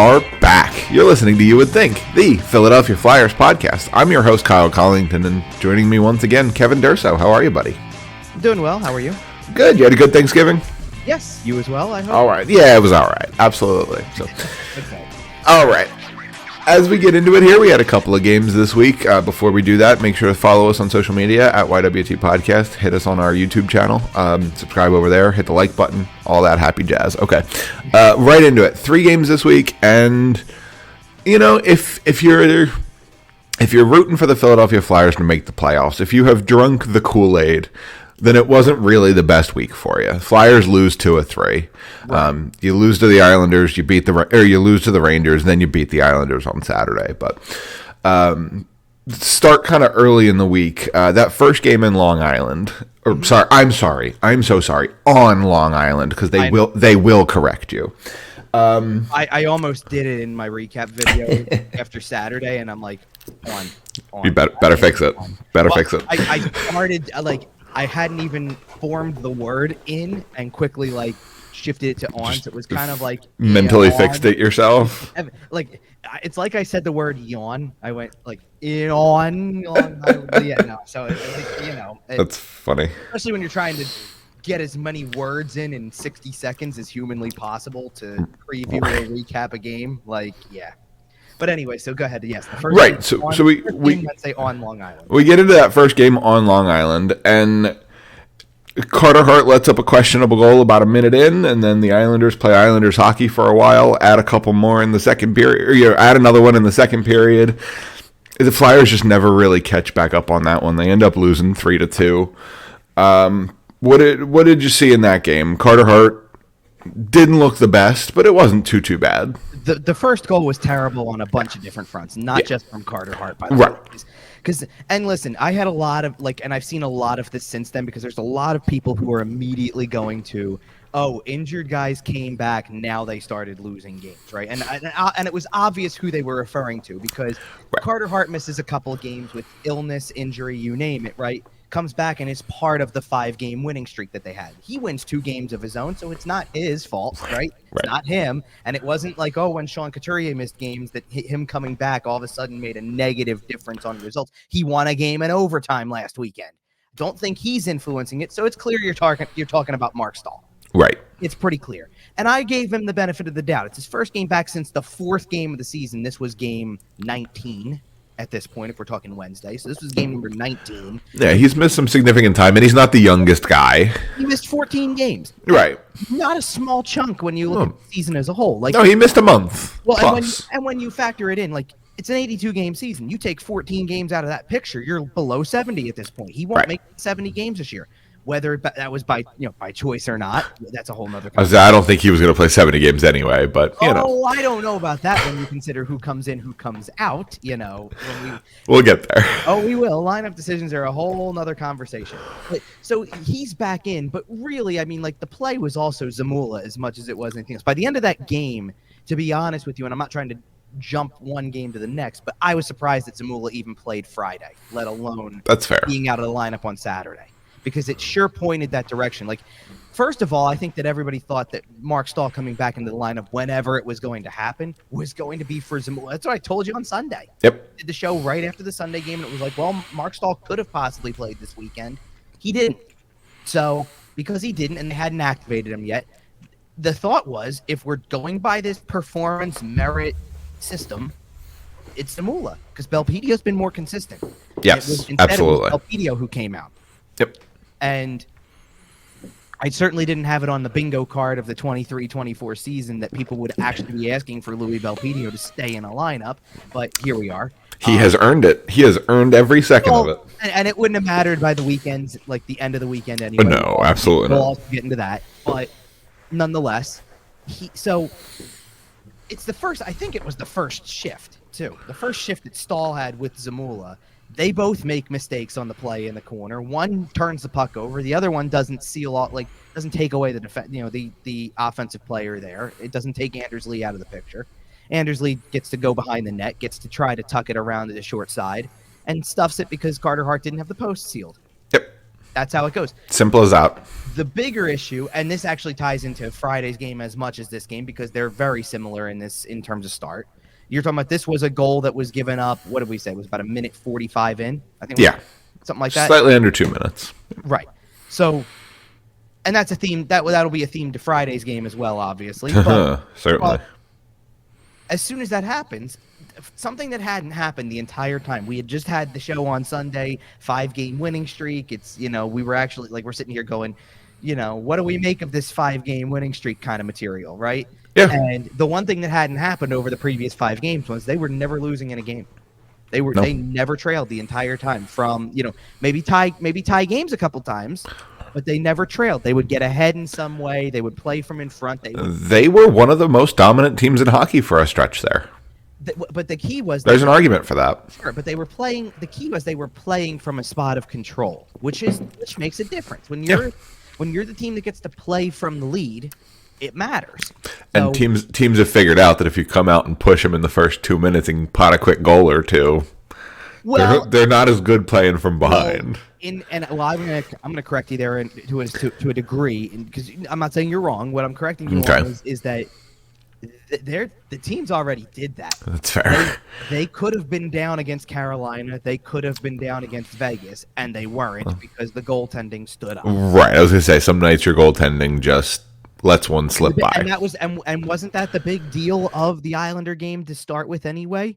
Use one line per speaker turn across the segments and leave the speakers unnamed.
are back. You're listening to You Would Think, the Philadelphia Flyers podcast. I'm your host, Kyle Collington, and joining me once again, Kevin Durso. How are you, buddy?
Doing well. How are you?
Good. You had a good Thanksgiving?
Yes. You as well, I hope?
All right. Yeah, it was all right. Absolutely. So,
Okay.
all right. As we get into it here, we had a couple of games this week. Before we do that, make sure to follow us on social media at YWT Podcast. Hit us on our YouTube channel. Subscribe over there. Hit the like button. All that happy jazz. Okay. Right into it. 3 games this week. And, you know, if you're rooting for the Philadelphia Flyers to make the playoffs, if you have drunk the Kool-Aid, then it wasn't really the best week for you. Flyers lose 2 of 3. Right. You lose to the Islanders, you lose to the Rangers, and then you beat the Islanders on Saturday. But start kind of early in the week. That first game in Long Island, on Long Island, because they will correct you.
I almost did it in my recap video after Saturday, and I'm like, on.
You better fix it. Fix it.
I started I hadn't even formed the word in and quickly shifted it to on, so it was kind of like
mentally fixed it yourself.
It's like I said the word yawn. I went on. Yeah, no. So
that's funny.
Especially when you're trying to get as many words in 60 seconds as humanly possible to preview or recap a game. Yeah. But anyway, so go ahead. Yes, the first
right.
Game
So we
let's say on Long Island.
We get into that first game on Long Island, and Carter Hart lets up a questionable goal about a minute in, and then the Islanders play Islanders hockey for a while. Add a couple more in the second period, or add another one in the second period. The Flyers just never really catch back up on that one. They end up losing 3-2. What did you see in that game? Carter Hart didn't look the best, but it wasn't too bad.
The first goal was terrible on a bunch of different fronts, not just from Carter Hart, by the way. And listen, I had a lot of and I've seen a lot of this since then, because there's a lot of people who are immediately going to, injured guys came back, now they started losing games, right? And it was obvious who they were referring to, because Carter Hart misses a couple of games with illness, injury, you name it, right? Comes back and is part of the 5-game winning streak that they had. He wins 2 games of his own, so it's not his fault, right? It's not him. And it wasn't like, when Sean Couturier missed games, that him coming back all of a sudden made a negative difference on results. He won a game in overtime last weekend. Don't think he's influencing it, so it's clear you're talking about Mark Stahl.
Right.
It's pretty clear. And I gave him the benefit of the doubt. It's his first game back since the 4th game of the season. This was game 19. At this point, if we're talking Wednesday. So this was game number 19.
Yeah, he's missed some significant time, and he's not the youngest guy.
He missed 14 games.
Right.
Not a small chunk when you look at the season as a whole.
No, he missed a month.
Well,
plus.
And when you factor it in, it's an 82-game season. You take 14 games out of that picture, you're below 70 at this point. He won't make 70 games this year. Whether that was by choice or not, that's a whole nother conversation.
I don't think he was going to play 70 games anyway, but
I don't know about that when you consider who comes in, who comes out.
We'll get there.
Oh, we will. Lineup decisions are a whole nother conversation. So he's back in, but really, the play was also Zamula as much as it was anything else. By the end of that game, to be honest with you, and I'm not trying to jump one game to the next, but I was surprised that Zamula even played Friday, let alone
that's fair,
being out of the lineup on Saturday. Because it sure pointed that direction. First of all, I think that everybody thought that Mark Stahl coming back into the lineup whenever it was going to happen was going to be for Zamula. That's what I told you on Sunday.
Yep.
Did the show right after the Sunday game, and it was like, well, Mark Stahl could have possibly played this weekend. He didn't. So, because he didn't and they hadn't activated him yet, the thought was, if we're going by this performance merit system, it's Zamula. Because Belpedio's been more consistent.
Yes, absolutely.
It was Belpedio who came out.
Yep.
And I certainly didn't have it on the bingo card of the 23-24 season that people would actually be asking for Louis Belpedio to stay in a lineup, but here we are.
He has earned it. He has earned every second of it.
And it wouldn't have mattered by the weekends, the end of the weekend anyway.
No, absolutely not.
We'll also get into that. But nonetheless, it's the first, I think it was the first shift, too. The first shift that Stahl had with Zamula. They both make mistakes on the play in the corner. One turns the puck over. The other one doesn't seal off, doesn't take away the offensive player there. It doesn't take Anders Lee out of the picture. Anders Lee gets to go behind the net, gets to try to tuck it around to the short side, and stuffs it because Carter Hart didn't have the post sealed.
Yep.
That's how it goes.
Simple as that.
The bigger issue, and this actually ties into Friday's game as much as this game because they're very similar in terms of start. You're talking about this was a goal that was given up. What did we say? It was about a minute 45 in. I think.
Yeah.
Something like that.
Slightly under 2 minutes.
Right. So, and that's a theme that'll be a theme to Friday's game as well, obviously. But,
certainly.
As soon as that happens, something that hadn't happened the entire time. We had just had the show on Sunday, 5-game winning streak. It's, we were actually we're sitting here going, what do we make of this 5-game winning streak kind of material, right?
Yeah.
And the one thing that hadn't happened over the previous 5 games was they were never losing in a game. They never trailed the entire time from, maybe tie games a couple times, but they never trailed. They would get ahead in some way. They would play from in front.
They were one of the most dominant teams in hockey for a stretch there.
But the key was
there's an argument for that.
Sure, but they were playing. The key was they were playing from a spot of control, which makes a difference when you're the team that gets to play from the lead. It matters.
And teams have figured out that if you come out and push them in the first 2 minutes and pot a quick goal or two, they're not as good playing from behind.
I'm gonna correct you there to a degree, because I'm not saying you're wrong. What I'm correcting you on is that the teams already did that.
That's fair.
They could have been down against Carolina. They could have been down against Vegas, and they weren't because the goaltending stood up.
Right. I was gonna say some nights your goaltending just lets one slip by.
And that was and wasn't that the big deal of the Islander game to start with anyway?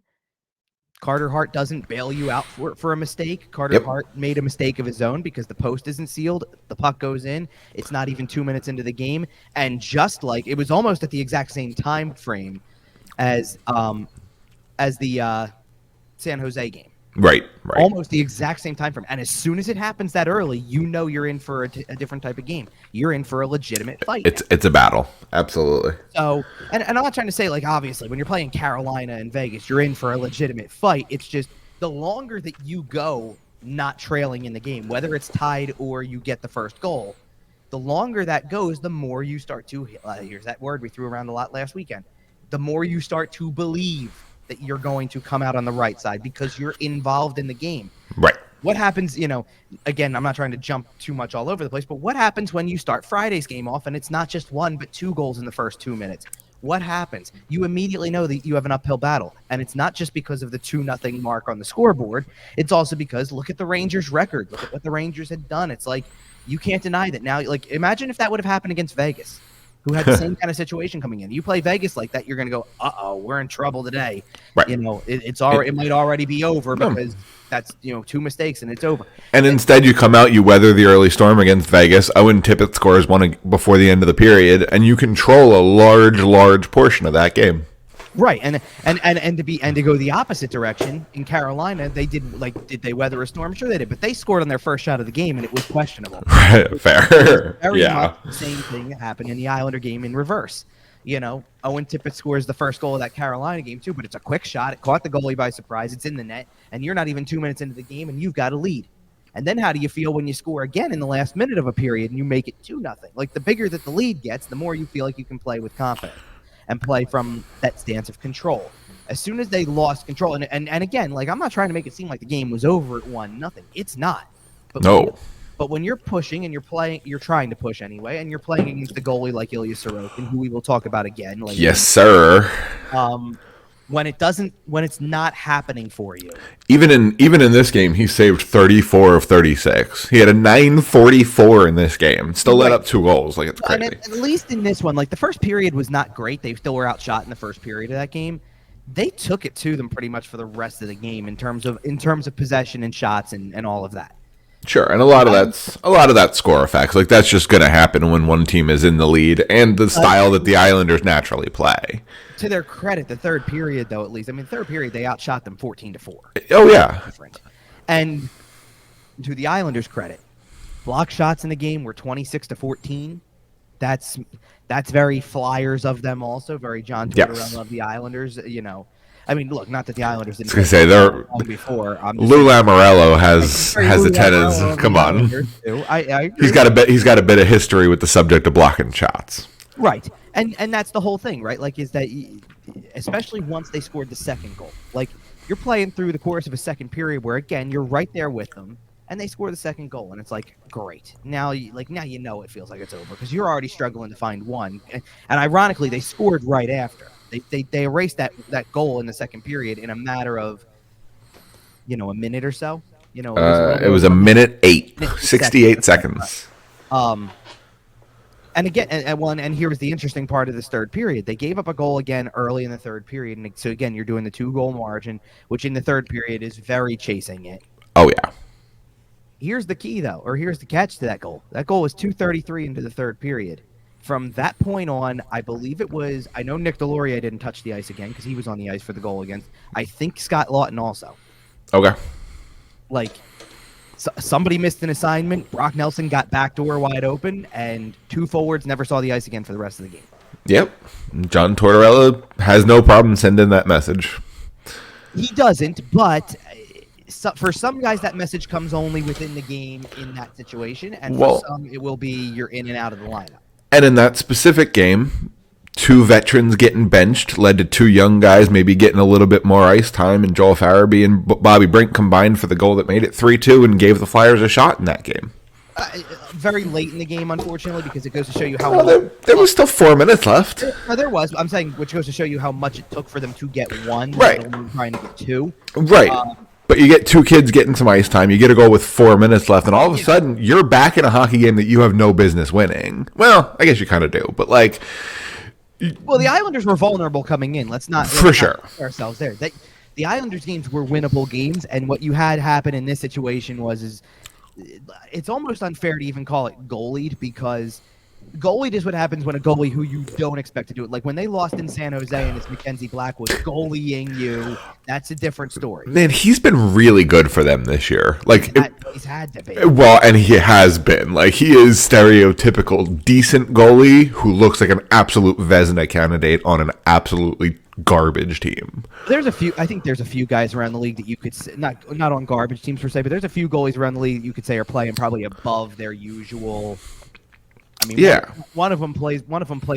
Carter Hart doesn't bail you out for a mistake. Carter Hart made a mistake of his own because the post isn't sealed. The puck goes in. It's not even 2 minutes into the game. And just like it was almost at the exact same time frame as the San Jose game.
Right.
Almost the exact same time frame. And as soon as it happens that early, you're in for a different type of game. You're in for a legitimate fight.
It's a battle. Absolutely.
So, and I'm not trying to say, obviously, when you're playing Carolina and Vegas, you're in for a legitimate fight. It's just the longer that you go not trailing in the game, whether it's tied or you get the first goal, the longer that goes, the more you start to, here's that word we threw around a lot last weekend, the more you start to believe that you're going to come out on the right side because you're involved in the game.
Right.
What happens, again, I'm not trying to jump too much all over the place, but what happens when you start Friday's game off and it's not just 1 but 2 goals in the first 2 minutes? What happens? You immediately know that you have an uphill battle. And it's not just because of the 2-0 mark on the scoreboard. It's also because look at the Rangers' record. Look at what the Rangers had done. It's like you can't deny that now. Imagine if that would have happened against Vegas, who had the same kind of situation coming in. You play Vegas like that, you're going to go, we're in trouble today.
Right.
It might already be over because that's 2 mistakes and it's over.
And instead you come out, you weather the early storm against Vegas. Owen Tippett scores one before the end of the period, and you control a large portion of that game.
Right, and to go the opposite direction in Carolina, they did they weather a storm? Sure they did, but they scored on their first shot of the game, and it was questionable.
Fair,
very much the same thing that happened in the Islander game in reverse. Owen Tippett scores the first goal of that Carolina game too, but it's a quick shot. It caught the goalie by surprise. It's in the net, and you're not even 2 minutes into the game, and you've got a lead. And then how do you feel when you score again in the last minute of a period and you make it 2-0? The bigger that the lead gets, the more you feel like you can play with confidence and play from that stance of control. As soon as they lost control, and again, I'm not trying to make it seem like the game was over at 1-0. It's not. But
no.
But when you're pushing and you're trying to push anyway, and you're playing against the goalie like Ilya Sorokin, who we will talk about again later.
Yes, sir.
When it's not happening for you.
Even in this game, he saved 34 of 36. He had a 944 in this game. Still let up 2 goals. It's crazy.
And at least in this one, the first period was not great. They still were outshot in the first period of that game. They took it to them pretty much for the rest of the game in terms of possession and shots and all of that.
Sure, and a lot of that score effects. That's just going to happen when one team is in the lead and the style that the Islanders naturally play.
To their credit, the third period, though, at least, third period, they outshot them 14-4.
Oh, yeah.
And to the Islanders' credit, block shots in the game were 26-14. That's very Flyers of them also, very John Tortorella of the Islanders, look, not that the Islanders didn't
say they're
before.
Lou Lamoriello has a tennis. Come on, he's got a bit of history with the subject of blocking shots.
Right, and that's the whole thing, right? Is that especially once they scored the second goal, you're playing through the course of a second period where again you're right there with them. and they score the second goal, and it's like, great. Now you know it feels like it's over because you're already struggling to find one. And ironically, they scored right after. They erased that goal in the second period in a matter of, a minute or so.
It was a minute 68 seconds.
And again, and here was the interesting part of this third period. They gave up a goal again early in the third period, and so again, you're doing the 2-goal margin, which in the third period is very chasing it.
Oh yeah.
Here's the key, though, or here's the catch to that goal. That goal was 2:33 into the third period. From that point on, I believe it was. I know Nick Deloria didn't touch the ice again because he was on the ice for the goal against. I think Scott Lawton also.
Okay.
Somebody missed an assignment. Brock Nelson got backdoor wide open, and 2 forwards never saw the ice again for the rest of the game.
Yep. John Tortorella has no problem sending that message.
He doesn't, but for some guys, that message comes only within the game in that situation, and for some, it will be you're in and out of the lineup.
And in that specific game, 2 veterans getting benched led to 2 young guys maybe getting a little bit more ice time, and Joel Farabee and Bobby Brink combined for the goal that made it 3-2 and gave the Flyers a shot in that game.
Very late in the game, unfortunately, because it goes to show you how
there was still 4 minutes left.
There was. I'm saying, which goes to show you how much it took for them to get 1.
Right.
Trying to get 2.
Right. But you get 2 kids getting some ice time. You get a goal with 4 minutes left, and all of a sudden, you're back in a hockey game that you have no business winning. Well, I guess you kind of do, but
well, the Islanders were vulnerable coming in. Let's not ourselves there. The Islanders games were winnable games, and what you had happen in this situation was it's almost unfair to even call it goalied, because goalied is what happens when a goalie who you don't expect to do it. Like when they lost in San Jose and it's Mackenzie Black was goalieing you, that's a different story.
Man, he's been really good for them this year.
He's had to be.
Well, and he has been. He is stereotypical decent goalie who looks like an absolute Vezina candidate on an absolutely garbage team.
I think there's a few guys around the league that you could say, not on garbage teams per se, but there's a few goalies around the league that you could say are playing probably above their usual. I mean,
yeah.
One of them plays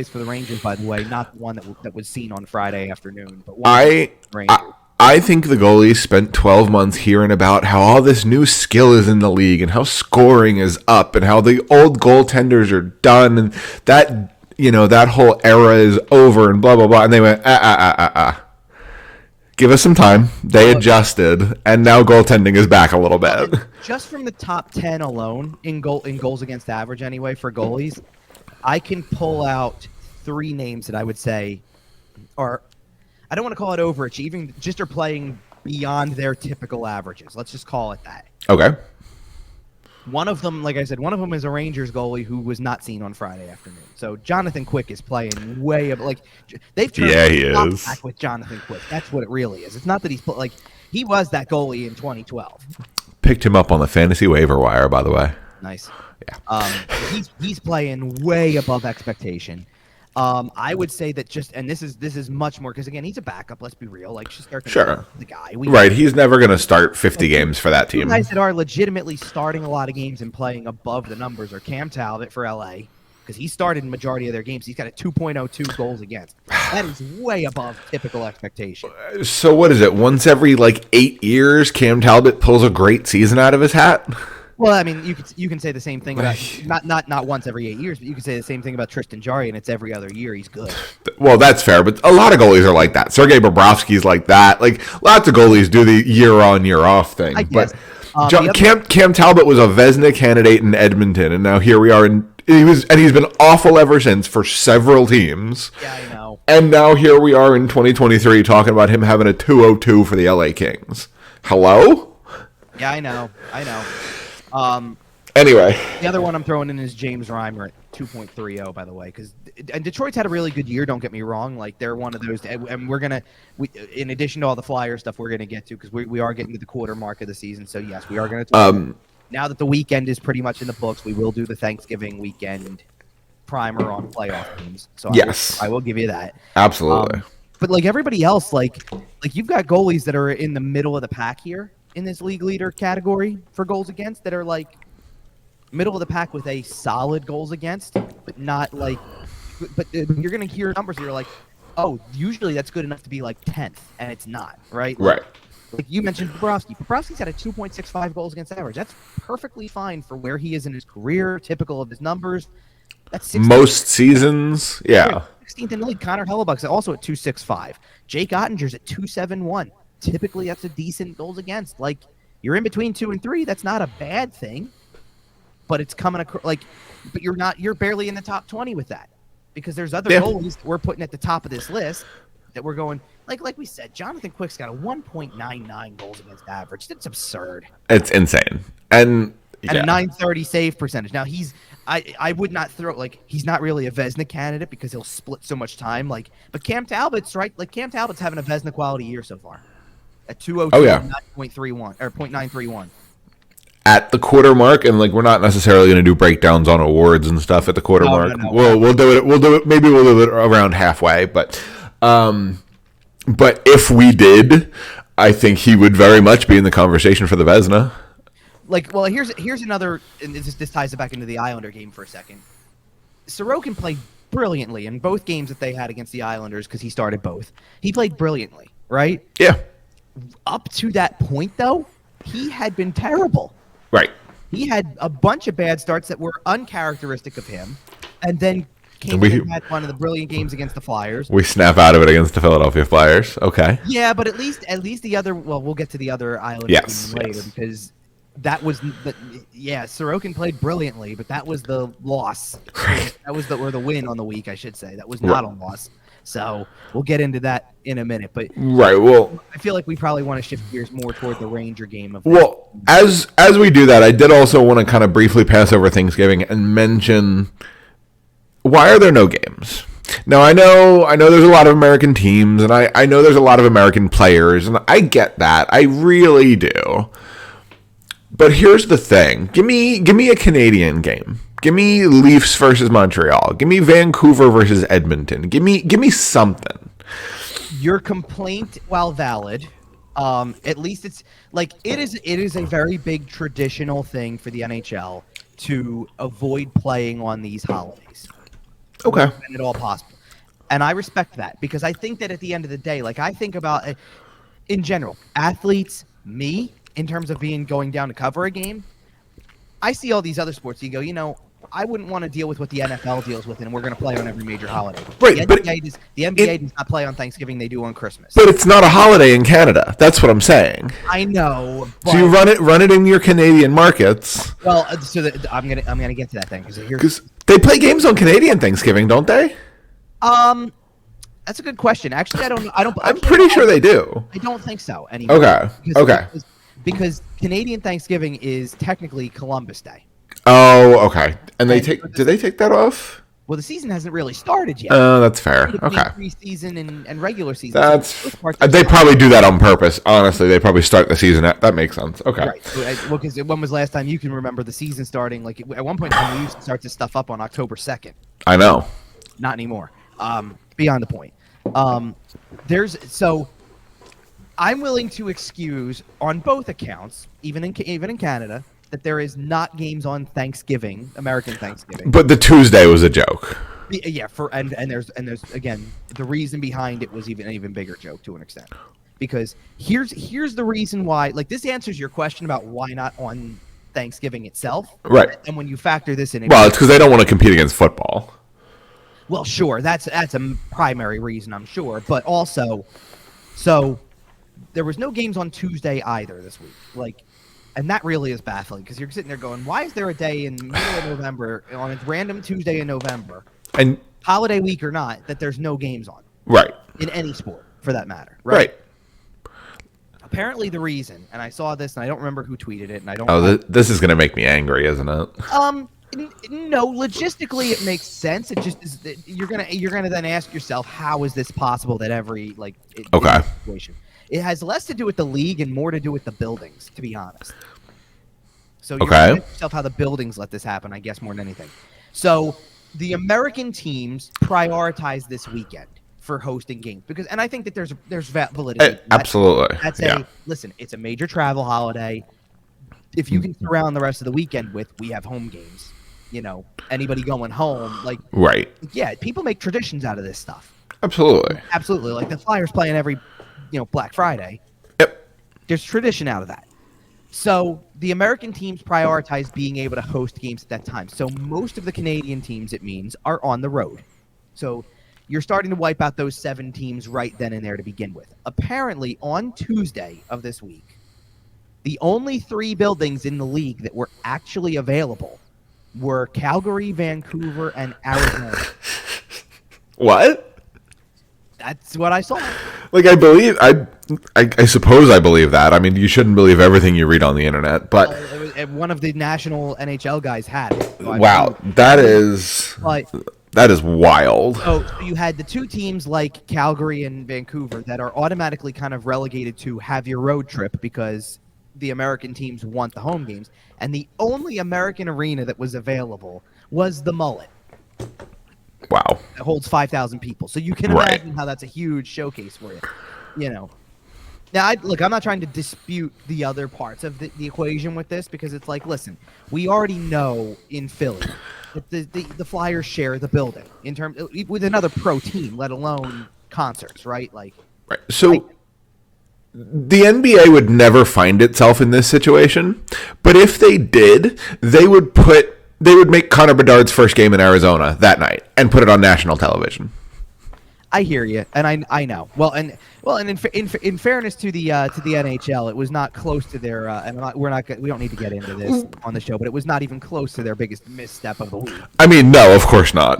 for the Rangers, by the way, not the one that was seen on Friday afternoon. But
I think the goalies spent 12 months hearing about how all this new skill is in the league and how scoring is up and how the old goaltenders are done and that that whole era is over and blah blah blah. And they went Give us some time. They adjusted, and now goaltending is back a little bit.
Just from the top 10 alone in goals against average anyway for goalies, I can pull out 3 names that I would say are, I don't want to call it overachieving, just are playing beyond their typical averages. Let's just call it that.
Okay.
One of them, like I said, one of them is a Rangers goalie who was not seen on Friday afternoon. So Jonathan Quick is playing way up. They've turned back with Jonathan Quick. That's what it really is. It's not that he was that goalie in 2012.
Picked him up on the fantasy waiver wire, by the way.
Nice.
Yeah.
He's playing way above expectation. I would say that this is much more, because again, he's a backup. Let's be real. Just start the guy.
Right. He's never going to start 50 games for that team.
Guys that are legitimately starting a lot of games and playing above the numbers are Cam Talbot for LA, because he started in majority of their games. He's got a 2.02 goals against. That is way above typical expectation.
So what is it? Once every 8 years, Cam Talbot pulls a great season out of his hat?
Well, I mean, you can say the same thing about not once every 8 years, but you can say the same thing about Tristan Jarry, and it's every other year he's good.
Well, that's fair, but a lot of goalies are like that. Sergei Bobrovsky's like that. Lots of goalies do the year on, year off thing.
I guess.
But Cam Talbot was a Vezina candidate in Edmonton, and now here we are he's been awful ever since for several teams.
Yeah, I know.
And now here we are in 2023 talking about him having a 202 for the LA Kings. Hello?
Yeah, I know.
Anyway,
the other one I'm throwing in is James Reimer at 2.30, by the way, and Detroit's had a really good year. Don't get me wrong; they're one of those, and we're in addition to all the Flyer stuff we're gonna get to, because we are getting to the quarter mark of the season. So yes, we are gonna talk. Now that the weekend is pretty much in the books, we will do the Thanksgiving weekend primer on playoff teams. So
yes,
I will give you that.
Absolutely.
But everybody else, you've got goalies that are in the middle of the pack here in this league leader category for goals against, that are middle of the pack with a solid goals against, but not but you're going to hear numbers that you're oh, usually that's good enough to be 10th, and it's not, right?
Right.
Like you mentioned Bobrovsky. Bobrovsky's had a 2.65 goals against average. That's perfectly fine for where he is in his career, typical of his numbers. That's 16th.
Most seasons, yeah.
16th in the league. Connor Hellebuck's also at 2.65. Jake Ottinger's at 2.71. Typically, that's a decent goals against. Like, you're in between 2 and 3. That's not a bad thing. But it's coming but you're barely in the top 20 with that. Because there's other goalies that we're putting at the top of this list that we're going, like we said, Jonathan Quick's got a 1.99 goals against average. That's absurd.
It's insane. And
a 930 save percentage. Now I would not he's not really a Vezina candidate because he'll split so much time. But Cam Talbot's right. Like Cam Talbot's having a Vezina quality year so far at 202, 9.31 or 0.931.
At the quarter mark, and we're not necessarily going to do breakdowns on awards and stuff at the quarter mark.
No.
We'll do it. Maybe we'll do it around halfway. But if we did, I think he would very much be in the conversation for the Vezina.
Here's another, and this ties it back into the Islander game for a second. Sorokin played brilliantly in both games that they had against the Islanders because he started both. He played brilliantly, right?
Yeah.
Up to that point, though, he had been terrible.
Right.
He had a bunch of bad starts that were uncharacteristic of him, and then came in and had one of the brilliant games against the Flyers.
We snap out of it against the Philadelphia Flyers. Okay.
Yeah, but at least the other. Well, we'll get to the other Islanders later because that was. Sorokin played brilliantly, but that was the loss. That was the win on the week, I should say. That was not a loss. So we'll get into that in a minute. But
well,
I feel like we probably want to shift gears more toward the Ranger game.
As we do that, I did also want to kind of briefly pass over Thanksgiving and mention why are there no games? Now I know there's a lot of American teams, and I know there's a lot of American players, and I get that. I really do. But here's the thing: give me a Canadian game. Give me Leafs versus Montreal. Give me Vancouver versus Edmonton. Give me something.
Your complaint, while valid, at least it's it is a very big traditional thing for the NHL to avoid playing on these holidays.
Okay.
When at all possible. And I respect that because I think that at the end of the day, I think about in general, athletes, me, in terms of going down to cover a game, I see all these other sports. You go, I wouldn't want to deal with what the NFL deals with, and we're going to play on every major holiday.
Right,
the NBA does not play on Thanksgiving; they do on Christmas.
But it's not a holiday in Canada. That's what I'm saying.
I know.
So you run it in your Canadian markets.
Well, I'm gonna get to that thing
because they play games on Canadian Thanksgiving, don't they?
That's a good question. Actually, I don't know.
I'm pretty sure they do.
I don't think so anymore.
Okay.
Because Canadian Thanksgiving is technically Columbus Day.
Oh, okay. And did they take that off?
Well, the season hasn't really started yet.
Oh, that's fair. Okay.
Preseason and regular season.
They probably do that on purpose. Honestly, they probably start the season that makes sense. Okay.
Right. Well, because when was the last time you can remember the season starting? At one point in time, we used to start this stuff up on October 2nd.
I know.
Not anymore. Beyond the point. I'm willing to excuse on both accounts, even in Canada, that there is not games on Thanksgiving, American Thanksgiving.
But the Tuesday was a joke.
Yeah, and there's again the reason behind it was an even bigger joke to an extent. Because here's the reason why. This answers your question about why not on Thanksgiving itself.
Right.
And when you factor this in,
well, it's because they don't want to compete against football.
Well, sure, that's a primary reason, I'm sure, but also, so there was no games on Tuesday either this week. And that really is baffling because you're sitting there going, why is there a day in the middle of November on a random Tuesday in November,
and
holiday week or not, that there's no games on?
Right.
In any sport, for that matter.
Right.
Apparently the reason, and I saw this and I don't remember who tweeted it, and I don't.
This is going to make me angry, isn't it?
No, logistically it makes sense. It just is you're gonna then ask yourself, how is this possible that every situation? It has less to do with the league and more to do with the buildings, to be honest. So you're gonna ask yourself how the buildings let this happen, I guess, more than anything. So the American teams prioritize this weekend for hosting games and I think that there's validity.
Absolutely.
Listen, it's a major travel holiday. If you can surround the rest of the weekend we have home games. Anybody going home,
right.
Yeah, people make traditions out of this stuff.
Absolutely.
Like the Flyers playing every, Black Friday.
Yep.
There's tradition out of that. So the American teams prioritize being able to host games at that time. So most of the Canadian teams, it means, are on the road. So you're starting to wipe out those 7 teams right then and there to begin with. Apparently, on Tuesday of this week, the only 3 buildings in the league that were actually available were Calgary, Vancouver, and Arizona.
What?
That's what I saw.
Like, I suppose I believe that. I mean, you shouldn't believe everything you read on the internet, but
one of the national NHL guys had it. So
wow, that is wild.
So you had the 2 teams like Calgary and Vancouver that are automatically kind of relegated to have your road trip because the American teams want the home games, and the only American arena that was available was the Mullet.
Wow.
It holds 5,000 people. So you can imagine how that's a huge showcase for you. You know. Now, I'm not trying to dispute the other parts of the equation with this because it's like, listen, we already know in Philly that the Flyers share the building in terms with another pro team, let alone concerts, right? Like,
right. So the NBA would never find itself in this situation, but if they did, they would make Connor Bedard's first game in Arizona that night and put it on national television.
I hear you, and I know. Well, and in fairness to the NHL, it was not close to their. And we don't need to get into this on the show, but it was not even close to their biggest misstep of the week.
I mean, no, of course not.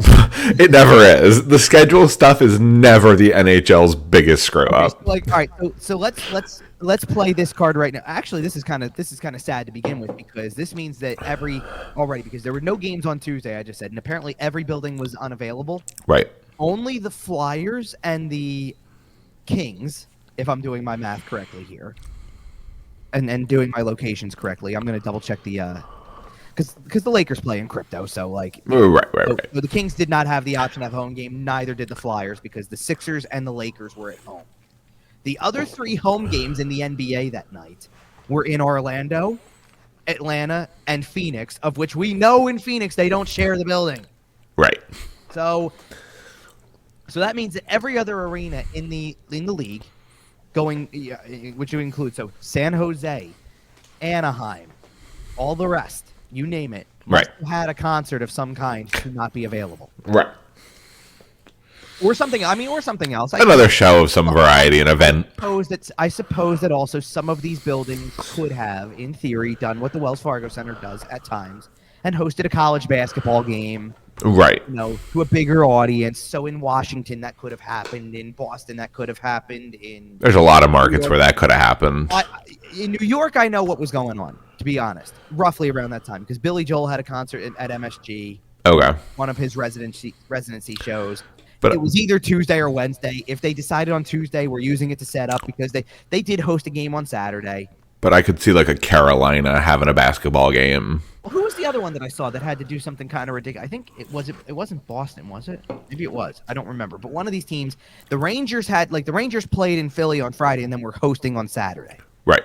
It never is. The schedule stuff is never the NHL's biggest screw up.
So all right, so let's play this card right now. Actually, this is kind of sad to begin with because this means that because there were no games on Tuesday. I just said, and apparently every building was unavailable.
Right.
Only the Flyers and the Kings, if I'm doing my math correctly here, and doing my locations correctly. I'm going to double check the because the Lakers play in crypto, so like
right.
So the Kings did not have the option of home game. Neither did the Flyers because the Sixers and the Lakers were at home. The other 3 home games in the NBA that night were in Orlando, Atlanta, and Phoenix, of which we know in Phoenix they don't share the building.
Right.
So that means that every other arena in the league, which would include San Jose, Anaheim, all the rest, you name it,
right,
had a concert of some kind to not be available.
Right.
Or something. Or something else.
Another show of some variety, an event.
I suppose that also some of these buildings could have, in theory, done what the Wells Fargo Center does at times and hosted a college basketball game.
Right.
To a bigger audience. So in Washington, that could have happened. In Boston, that could have happened.
There's a lot of markets where that could have happened.
In New York, I know what was going on, to be honest, roughly around that time, because Billy Joel had a concert at MSG.
Okay.
One of his residency shows.
But
it was either Tuesday or Wednesday. If they decided on Tuesday, we're using it to set up because they did host a game on Saturday.
But I could see like a Carolina having a basketball game.
Well, who was the other one that I saw that had to do something kind of ridiculous? I think it wasn't Boston, was it? Maybe it was. I don't remember. But one of these teams, the Rangers played in Philly on Friday and then were hosting on Saturday.
Right.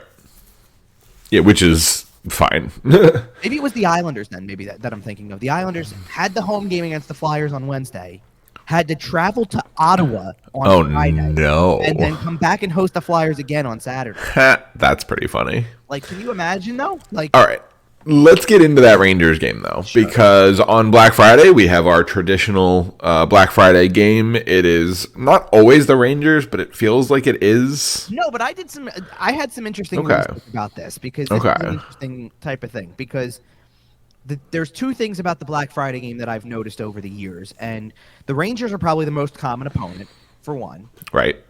Yeah, which is fine.
Maybe it was the Islanders then, maybe that I'm thinking of. The Islanders had the home game against the Flyers on Wednesday, had to travel to Ottawa on Friday.
No.
And then come back and host the Flyers again on Saturday.
That's pretty funny.
Like, can you imagine, though?
All right. Let's get into that Rangers game, though, because on Black Friday, we have our traditional Black Friday game. It is not always the Rangers, but it feels like it is.
No, but I had some interesting research about this because it's an interesting type of thing. Because there's 2 things about the Black Friday game that I've noticed over the years, and the Rangers are probably the most common opponent, for one.
Right.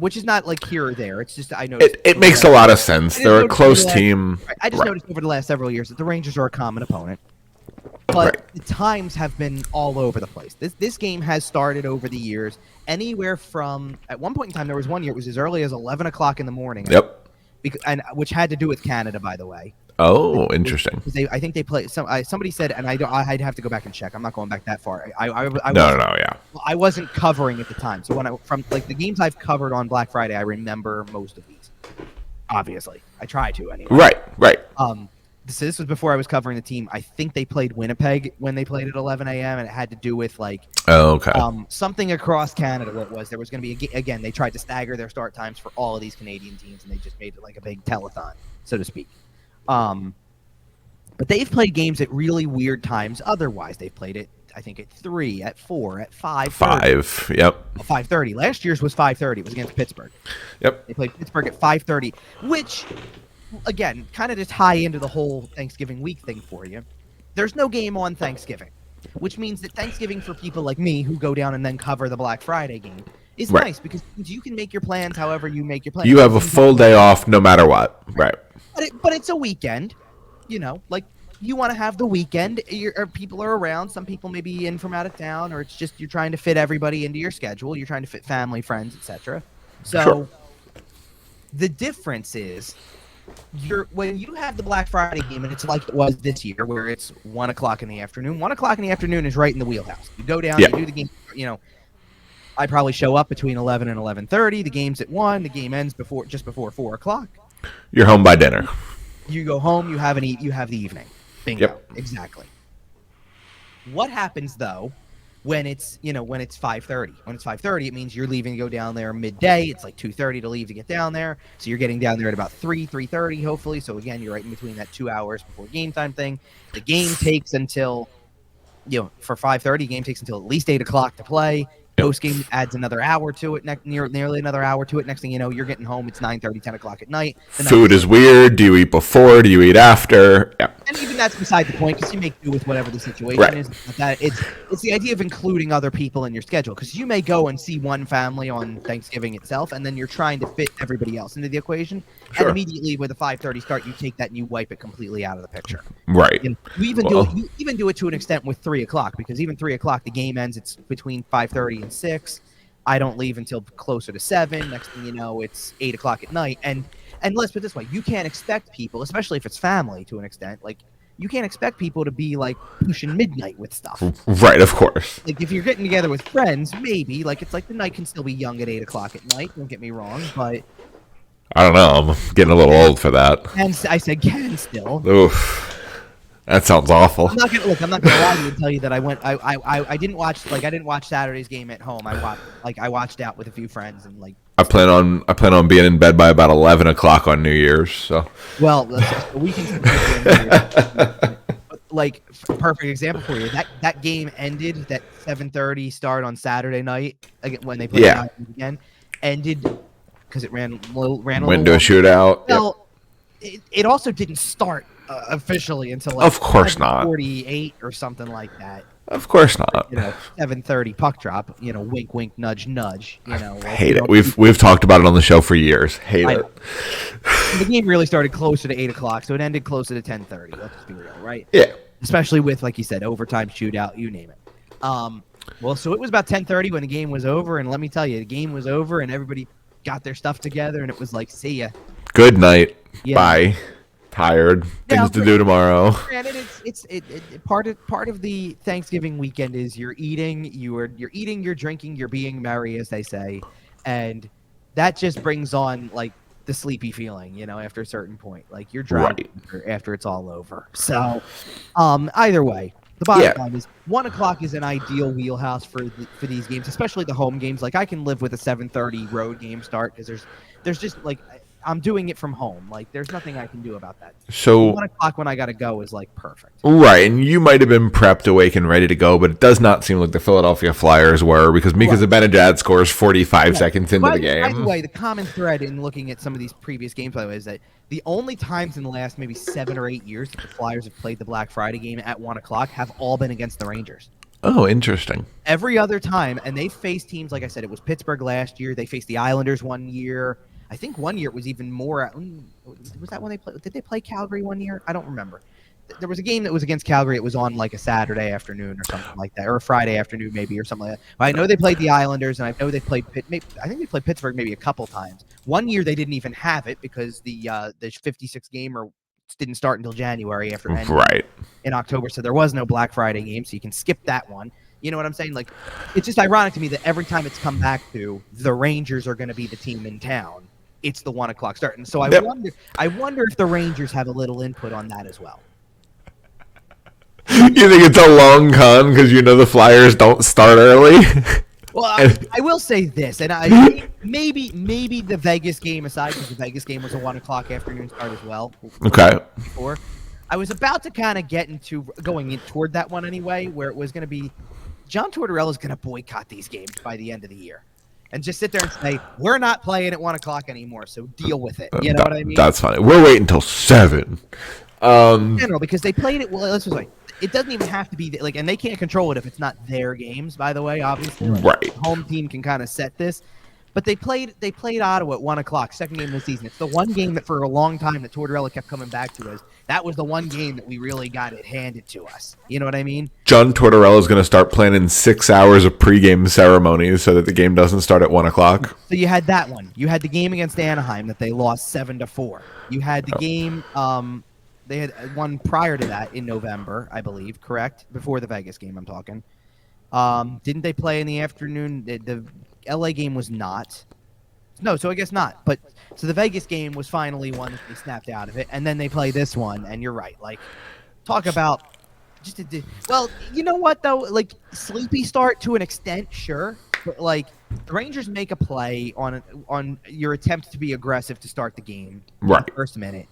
Which is not like here or there. It's just I noticed
it makes a lot of sense. They're a close team.
I just noticed over the last several years that the Rangers are a common opponent. But the times have been all over the place. This game has started over the years anywhere from at one point in time there was one year it was as early as 11 o'clock in the morning.
Yep.
Which had to do with Canada, by the way.
Oh, interesting.
I think they played. Somebody said, and I'd have to go back and check. I'm not going back that far. I wasn't covering at the time. So from the games I've covered on Black Friday, I remember most of these. Obviously, I try to anyway.
Right.
So this was before I was covering the team. I think they played Winnipeg when they played at 11 a.m. and it had to do with like something across Canada. What it was, there was going to be again. They tried to stagger their start times for all of these Canadian teams, and they just made it like a big telethon, so to speak. But they've played games at really weird times. Otherwise, they've played it, I think, at 3, at 4, at 5.
5, yep.
5:30. Last year's was 5:30. It was against Pittsburgh.
Yep.
They played Pittsburgh at 5:30, which, again, kind of just tie into the whole Thanksgiving week thing for you. There's no game on Thanksgiving, which means that Thanksgiving for people like me who go down and then cover the Black Friday game is nice because you can make your plans however you make your plans.
You have a full day off no matter what. Right.
But it's a weekend. Like you want to have the weekend. People are around. Some people may be in from out of town, or it's just you're trying to fit everybody into your schedule. You're trying to fit family, friends, etc. So the difference is when you have the Black Friday game, and it's like it was this year, where it's 1 o'clock in the afternoon. 1 o'clock in the afternoon is right in the wheelhouse. You go down, you do the game. I probably show up between 11 and 11:30. The game's at 1. The game ends just before 4 o'clock.
You're home by dinner.
You go home. You have the evening. Bingo. Yep. Exactly. What happens though when it's 5:30? When it's 5:30, it means you're leaving to go down there midday. It's like 2:30 to leave to get down there. So you're getting down there at about 3:30, hopefully. So again, you're right in between that 2 hours before game time thing. The game takes until for 5:30. Game takes until at least 8 o'clock to play. Post game adds another hour to it, nearly another hour to it. Next thing you know, you're getting home. It's 9:30, 10 o'clock at night.
Food is weird. Do you eat before? Do you eat after? Yeah.
And even that's beside the point because you make do with whatever the situation is. It's the idea of including other people in your schedule because you may go and see one family on Thanksgiving itself, and then you're trying to fit everybody else into the equation. Sure. And immediately with a 5:30 start, you take that and you wipe it completely out of the picture.
Right.
You even do it to an extent with 3 o'clock because even 3 o'clock, the game ends. It's between 5:30 and 6. I don't leave until closer to 7. Next thing you know, it's 8 o'clock at night. And let's put it this way, you can't expect people, especially if it's family to an extent, like you can't expect people to be like pushing midnight with stuff.
Right, of course.
Like if you're getting together with friends, maybe like it's like the night can still be young at 8 o'clock at night. Don't get me wrong, but
I don't know. I'm getting a little old for that.
And I said can still.
Oof. That sounds awful.
I'm not gonna lie to you and tell you that I didn't watch Saturday's game at home. I watched out with a few friends and like
I plan on being in bed by about 11 o'clock on New Year's. So
we can like perfect example for you. That game ended, that 7:30 start on Saturday night when they played again ended because it ran a little
window shootout.
Well, it also didn't start officially until like
of course not
48 or something like that.
Of course not.
7:30 puck drop. Wink, wink, nudge, nudge.
I hate it. We've talked about it on the show for years. Hate it.
The game really started closer to 8 o'clock, so it ended closer to 10:30. Let's just be real, right?
Yeah.
Especially with, like you said, overtime, shootout, you name it. So it was about 10:30 when the game was over, and let me tell you, the game was over, and everybody got their stuff together, and it was like, see ya.
Good night. Yeah. Bye. Tired. Things to do tomorrow.
Granted, it's part of the Thanksgiving weekend is you're eating, you're drinking, you're being merry, as they say, and that just brings on like the sleepy feeling, after a certain point, like you're drunk after it's all over. So, either way, the bottom line is 1 o'clock is an ideal wheelhouse for these games, especially the home games. Like I can live with a 7:30 road game start because there's just like. I'm doing it from home. Like, there's nothing I can do about that.
So
1 o'clock when I got to go is, like, perfect.
Right, and you might have been prepped, awake, and ready to go, but it does not seem like the Philadelphia Flyers were because Mika Zibanejad scores 45 seconds into the game.
By the way, the common thread in looking at some of these previous games, by the way, is that the only times in the last maybe 7 or 8 years that the Flyers have played the Black Friday game at 1 o'clock have all been against the Rangers.
Oh, interesting.
Every other time, and they've faced teams, like I said, it was Pittsburgh last year. They faced the Islanders one year. I think one year it was even more. Was that when they played? Did they play Calgary one year? I don't remember. There was a game that was against Calgary. It was on like a Saturday afternoon or something like that, or a Friday afternoon maybe, or something like that. But I know they played the Islanders, and I know they played I think they played Pittsburgh maybe a couple times. One year they didn't even have it because the 56 gamer didn't start until January after in October, so there was no Black Friday game, so you can skip that one. You know what I'm saying? Like, it's just ironic to me that every time it's come back to the Rangers are going to be the team in town. it's the 1 o'clock start. And so
Yep.
I wonder if the Rangers have a little input on that as well.
You think it's a long con because the Flyers don't start early?
Well, I will say this, and maybe the Vegas game aside, because the Vegas game was a 1 o'clock afternoon start as well.
Okay.
Before, I was about to kind of get into going in toward that one anyway, where it was going to be John Tortorella is going to boycott these games by the end of the year, and just sit there and say we're not playing at 1 o'clock anymore, so deal with it. You know what I mean?
That's funny. We're waiting until 7.
In general, because they played it. Well, let's just like. It doesn't even have to be like, and they can't control it if it's not their games. By the way, obviously,
right?
The home team can kind of set this, but they played Ottawa at 1 o'clock, second game of the season. It's the one game that for a long time that Tortorella kept coming back to us. That was the one game that we really got it handed to us. You know what I mean?
John Tortorella is going to start planning 6 hours of pregame ceremonies so that the game doesn't start at 1 o'clock.
So you had that one. You had the game against Anaheim that they lost 7-4. You had the game. They had one prior to that in November, I believe, correct? Before the Vegas game, I'm talking. Didn't they play in the afternoon? The LA game was not. No, so I guess not. But so the Vegas game was finally one that they snapped out of it, and then they play this one, and you're right. Like, talk about well, you know what though? Like, sleepy start to an extent, sure, but like the Rangers make a play on your attempt to be aggressive to start the game,
right?
In the first minute.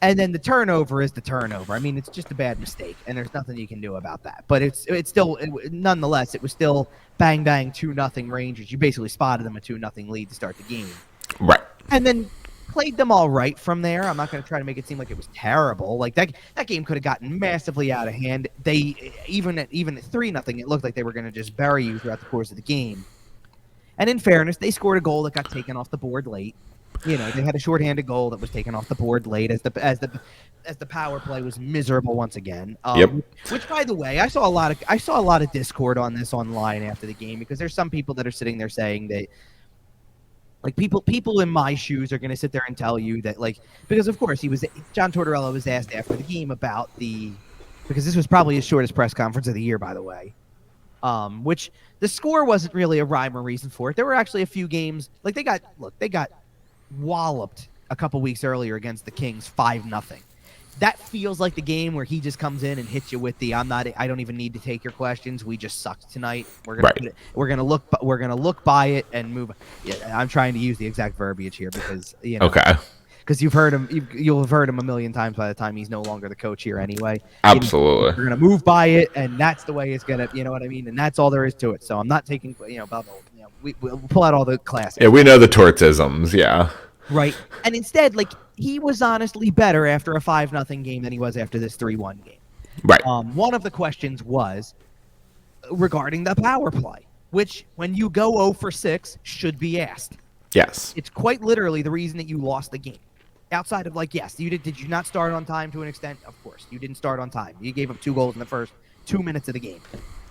And then the turnover is the turnover. I mean, it's just a bad mistake, and there's nothing you can do about that. But it's still, nonetheless, it was still bang, 2-0 Rangers. You basically spotted them a 2-0 lead to start the game.
Right.
And then played them all right from there. I'm not going to try to make it seem like it was terrible. Like, that game could have gotten massively out of hand. They, even at 3-0, it looked like they were going to just bury you throughout the course of the game. And in fairness, they scored a goal that got taken off the board late. They had a shorthanded goal that was taken off the board late as the power play was miserable once again.
Yep.
Which, by the way, I saw a lot of discord on this online after the game, because there's some people that are sitting there saying that, like, people in my shoes are going to sit there and tell you that, like, because of course John Tortorella was asked after the game about because this was probably his shortest press conference of the year, by the way. Which the score wasn't really a rhyme or reason for it. There were actually a few games, like they got walloped a couple weeks earlier against the Kings 5-0. That feels like the game where he just comes in and hits you with I don't even need to take your questions. We just sucked tonight. We're gonna look by it and move. Yeah, I'm trying to use the exact verbiage here because
okay.
Because you'll have heard him a million times by the time he's no longer the coach here anyway.
Absolutely.
We're gonna move by it, and that's the way it's gonna. You know what I mean? And that's all there is to it. So I'm not taking we'll pull out all the classics.
Yeah, we know the tortisms. Yeah.
Right. And instead, like, he was honestly better after a 5-0 game than he was after this 3-1 game.
Right.
One of the questions was regarding the power play, which when you go 0 for 6 should be asked.
Yes.
It's quite literally the reason that you lost the game. Outside of, like, yes, did you not start on time to an extent? Of course. You didn't start on time. You gave up 2 goals in the first 2 minutes of the game.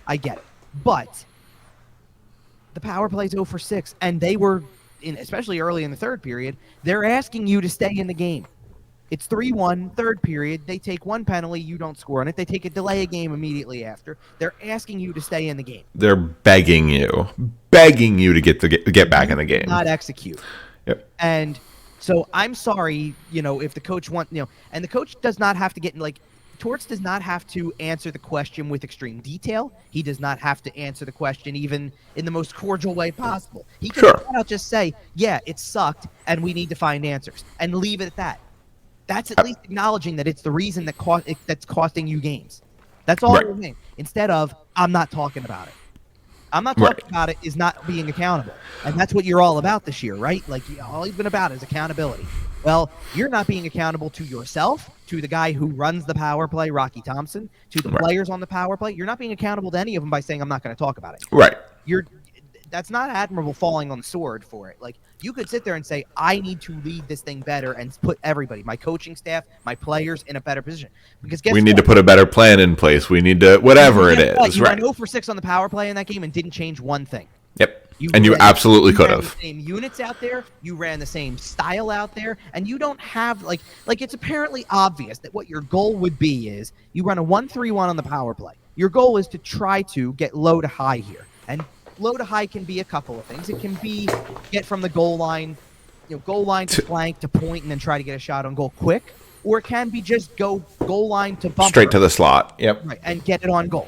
I get it. But the power play's 0 for 6, and they were, especially early in the third period, they're asking you to stay in the game. It's 3-1, third period. They take one penalty. You don't score on it. They take a delay of game immediately after. They're asking you to stay in the game.
They're begging you to get back in the game.
Not execute.
Yep.
And so I'm sorry, if the coach and the coach does not have to get, like, Torts does not have to answer the question with extreme detail. He does not have to answer the question even in the most cordial way possible. He can just say, yeah, it sucked, and we need to find answers, and leave it at that. That's at least acknowledging that it's the reason that's costing you games. That's all we're saying. Instead of, I'm not talking about it. I'm not talking about it is not being accountable. And that's what you're all about this year, right? Like, all you've been about is accountability. Well, you're not being accountable to yourself, to the guy who runs the power play, Rocky Thompson, to the players on the power play. You're not being accountable to any of them by saying, I'm not going to talk about it.
Right.
That's not admirable falling on the sword for it. Like, you could sit there and say, I need to lead this thing better and put everybody, my coaching staff, my players, in a better position. Because we
need to put a better plan in place. We need to, whatever it is.
You went 0 for 6 on the power play in that game and didn't change one thing.
Yep. You absolutely could have.
The same units out there, you ran the same style out there, and you don't have like it's apparently obvious that what your goal would be is you run a 1-3-1 on the power play. Your goal is to try to get low to high here, and low to high can be a couple of things. It can be get from the goal line goal line to flank to point and then try to get a shot on goal quick, or it can be just go goal line to bumper
straight to the slot. Yep.
Right, and get it on goal.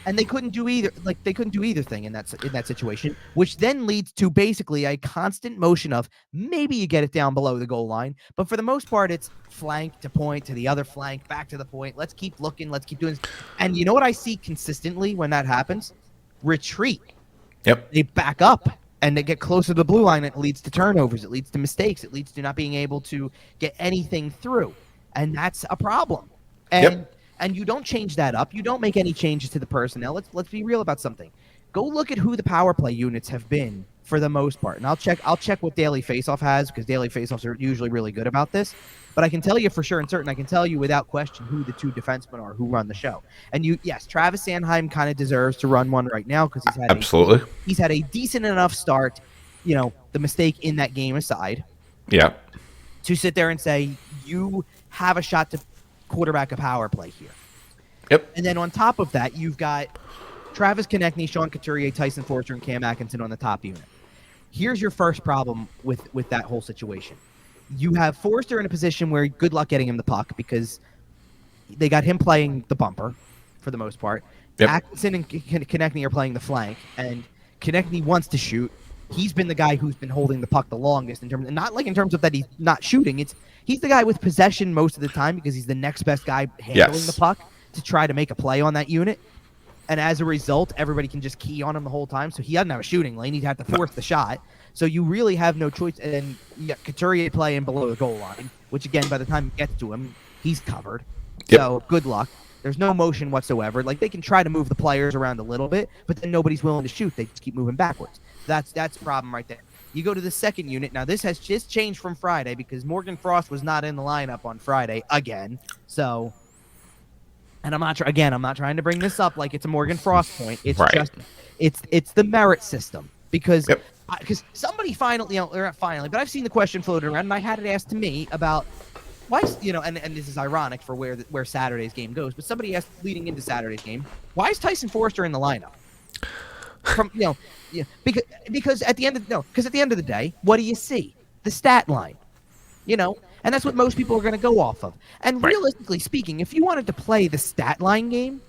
And they couldn't do either. Like they couldn't do either thing in that situation, which then leads to basically a constant motion of maybe you get it down below the goal line, but for the most part, it's flank to point to the other flank, back to the point. Let's keep looking. Let's keep doing this. And you know what I see consistently when that happens? Retreat.
Yep.
They back up and they get closer to the blue line. It leads to turnovers. It leads to mistakes. It leads to not being able to get anything through, and that's a problem. And you don't change that up. You don't make any changes to the personnel. Let's be real about something. Go look at who the power play units have been for the most part. And I'll check what Daily Faceoff has, because Daily Faceoffs are usually really good about this. But I can tell you for sure and certain, I can tell you without question who the two defensemen are who run the show. And yes, Travis Sanheim kind of deserves to run one right now because he's had a decent enough start, the mistake in that game aside.
Yeah.
To sit there and say you have a shot to quarterback a power play here.
Yep.
And then on top of that, you've got Travis Konechny, Sean Couturier, Tyson Forster, and Cam Atkinson on the top unit. Here's your first problem with that whole situation. You have Forster in a position where good luck getting him the puck because they got him playing the bumper for the most part. Yep. Atkinson and Konechny are playing the flank, and Konechny wants to shoot. He's been the guy who's been holding the puck the longest in terms of that he's not shooting. He's the guy with possession most of the time because he's the next best guy handling the puck to try to make a play on that unit. And as a result, everybody can just key on him the whole time. So he doesn't have a shooting lane. He'd have to force the shot. So you really have no choice. And you got Couturier playing below the goal line, which again, by the time you get to him, he's covered. Yep. So good luck. There's no motion whatsoever. Like they can try to move the players around a little bit, but then nobody's willing to shoot. They just keep moving backwards. That's a problem right there. You go to the second unit. Now, this has just changed from Friday because Morgan Frost was not in the lineup on Friday again. So, and I'm not trying to bring this up like it's a Morgan Frost point. It's just it's the merit system because somebody finally, or not finally, but I've seen the question floated around, and I had it asked to me about why, and this is ironic for where Saturday's game goes, but somebody asked leading into Saturday's game, why is Tyson Forster in the lineup? Because at the end of the day, what do you see? The stat line, and that's what most people are going to go off of. And realistically speaking, if you wanted to play the stat line game,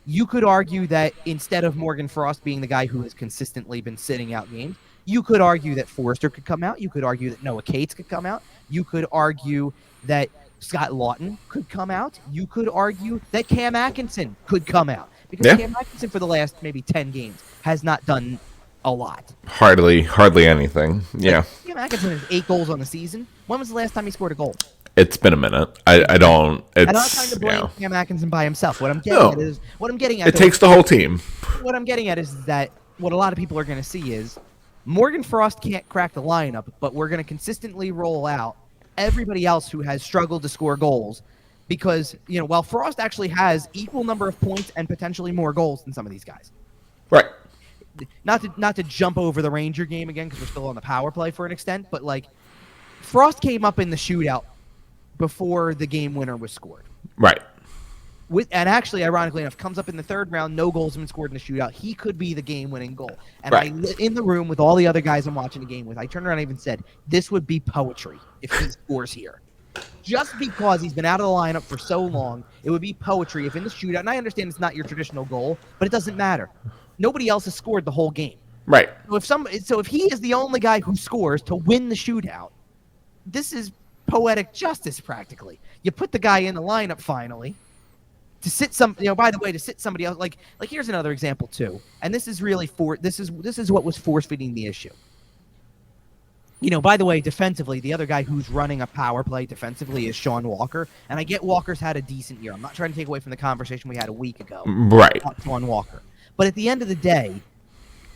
you could argue that instead of Morgan Frost being the guy who has consistently been sitting out games, you could argue that Forster could come out. You could argue that Noah Cates could come out. You could argue that Scott Lawton could come out. You could argue that Cam Atkinson could come out. Because Cam Atkinson for the last maybe 10 games has not done a lot.
Hardly anything. Yeah.
Cam Atkinson has 8 goals on the season. When was the last time he scored a goal?
It's been a minute. I'm not
trying to blame Cam Atkinson by himself. What I'm getting at
it takes the whole team.
What I'm getting at is that what a lot of people are going to see is Morgan Frost can't crack the lineup, but we're going to consistently roll out everybody else who has struggled to score goals. Because, while Frost actually has equal number of points and potentially more goals than some of these guys.
Right.
Not to jump over the Ranger game again because we're still on the power play for an extent, but Frost came up in the shootout before the game winner was scored.
Right.
And actually, ironically enough, comes up in the third round, no goals have been scored in the shootout. He could be the game-winning goal. And in the room with all the other guys I'm watching the game with, I turned around and even said, this would be poetry if he scores here. Just because he's been out of the lineup for so long, it would be poetry if in the shootout, and I understand it's not your traditional goal, but it doesn't matter. Nobody else has scored the whole game.
Right.
So if he is the only guy who scores to win the shootout, this is poetic justice practically. You put the guy in the lineup finally to sit to sit somebody else. Like here's another example too, and this is really this is what was force feeding the issue. By the way, defensively, the other guy who's running a power play defensively is Sean Walker. And I get Walker's had a decent year. I'm not trying to take away from the conversation we had a week ago.
Right.
About Sean Walker. But at the end of the day,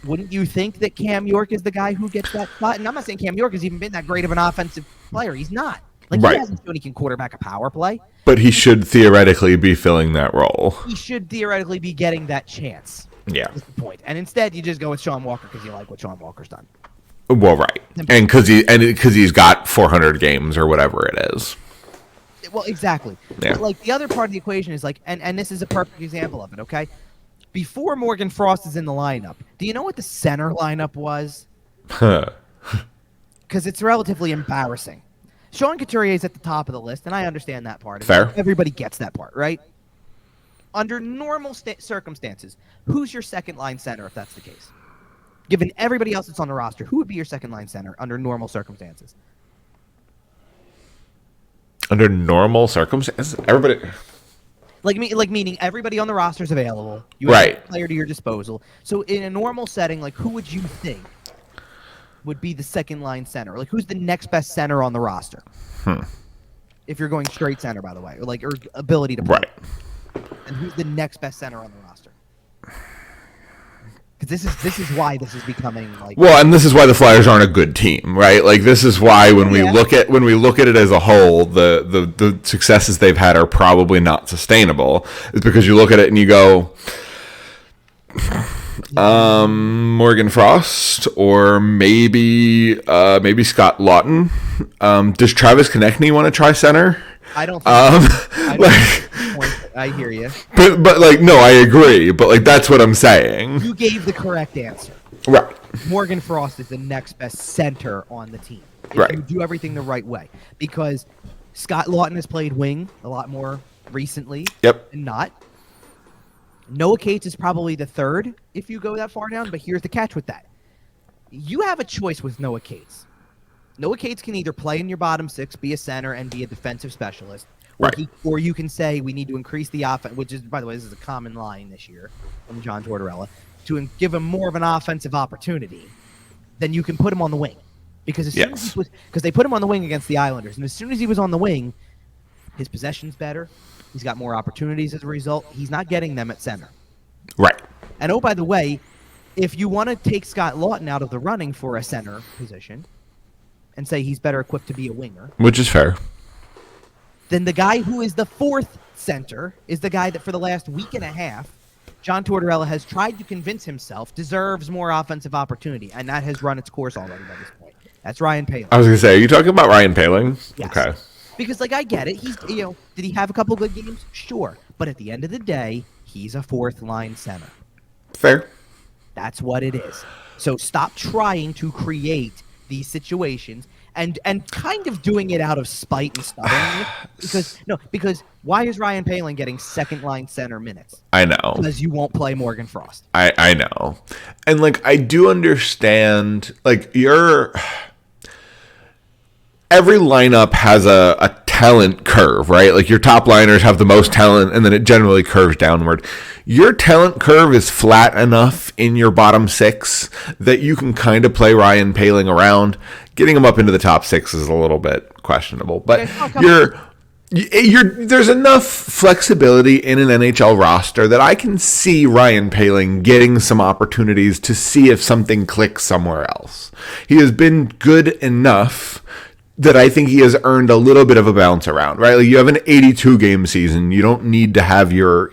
wouldn't you think that Cam York is the guy who gets that spot? And I'm not saying Cam York has even been that great of an offensive player. He's not. He hasn't shown he can quarterback a power play.
But he should theoretically be filling that role.
He should theoretically be getting that chance.
Yeah.
That's the point. And instead, you just go with Sean Walker because you like what Sean Walker's done.
Well, right, and because he's got 400 games or whatever it is.
Well, exactly.
Yeah.
But the other part of the equation is and this is a perfect example of it. Okay, before Morgan Frost is in the lineup, do you know what the center lineup was? because it's relatively embarrassing. Sean Couturier is at the top of the list, and I understand that part.
Fair.
Everybody gets that part, right? Under normal circumstances, who's your second-line center if that's the case? Given everybody else that's on the roster, who would be your second-line center under normal circumstances?
Under normal circumstances? Everybody...
Meaning everybody on the roster is available. You
have a
player to your disposal. So in a normal setting, who would you think would be the second-line center? Who's the next best center on the roster? If you're going straight center, by the way, or ability to play.
Right.
And who's the next best center on the roster? Because this is why this is becoming
well, and this is why the Flyers aren't a good team, right? This is why when we look at it as a whole, the successes they've had are probably not sustainable. It's because you look at it and you go, Morgan Frost or maybe Scott Lawton. Does Travis Konechny want to try center?
I don't think I hear you.
But no, I agree. But that's what I'm saying.
You gave the correct answer.
Right.
Morgan Frost is the next best center on the team. If you do everything the right way. Because Scott Lawton has played wing a lot more recently.
Yep.
And not. Noah Cates is probably the third if you go that far down. But here's the catch with that. You have a choice with Noah Cates. Noah Cates can either play in your bottom six, be a center, and be a defensive specialist.
Right.
Or you can say we need to increase the offense, which is, by the way, this is a common line this year from John Tortorella, to give him more of an offensive opportunity. Then you can put him on the wing. Because they put him on the wing against the Islanders. And as soon as he was on the wing, his possession's better. He's got more opportunities as a result. He's not getting them at center.
Right.
And oh, by the way, if you want to take Scott Lawton out of the running for a center position and say he's better equipped to be a winger.
Which is fair.
Then the guy who is the fourth center is the guy that for the last week and a half, John Tortorella has tried to convince himself deserves more offensive opportunity, and that has run its course already by this point. That's Ryan Poehling.
I was going to say, are you talking about Ryan Poehling?
Yes.
Okay.
Because, I get it. He's, did he have a couple good games? Sure. But at the end of the day, he's a fourth-line center.
Fair.
That's what it is. So stop trying to create these situations and kind of doing it out of spite and stubbornness. Because why is Ryan Poehling getting second-line center minutes?
I know.
Because you won't play Morgan Frost.
I know. And, I do understand, every lineup has a talent curve, right? Your top liners have the most talent, and then it generally curves downward. Your talent curve is flat enough in your bottom six that you can kind of play Ryan Poehling around. Getting him up into the top six is a little bit questionable, but there's enough flexibility in an NHL roster that I can see Ryan Poehling getting some opportunities to see if something clicks somewhere else. He has been good enough that I think he has earned a little bit of a bounce around, right? You have an 82-game season. You don't need to have your,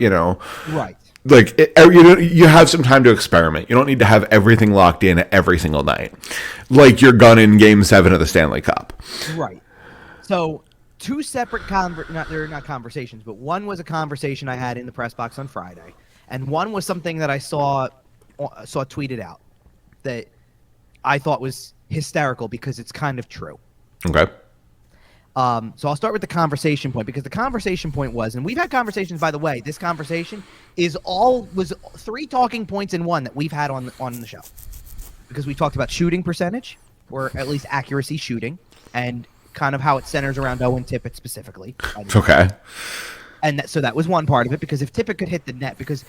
right.
You have some time to experiment. You don't need to have everything locked in every single night, like you're gunning Game 7 of the Stanley Cup.
Right. So two separate they're not conversations, but one was a conversation I had in the press box on Friday, and one was something that I saw tweeted out that I thought was hysterical because it's kind of true.
Okay.
So I'll start with the conversation point, because the conversation point was, and we've had conversations, by the way, this conversation was 3 talking points in one that we've had on the show, because we talked about shooting percentage, or at least accuracy shooting, and kind of how it centers around Owen Tippett specifically.
Okay.
And so that was one part of it, because if Tippett could hit the net, because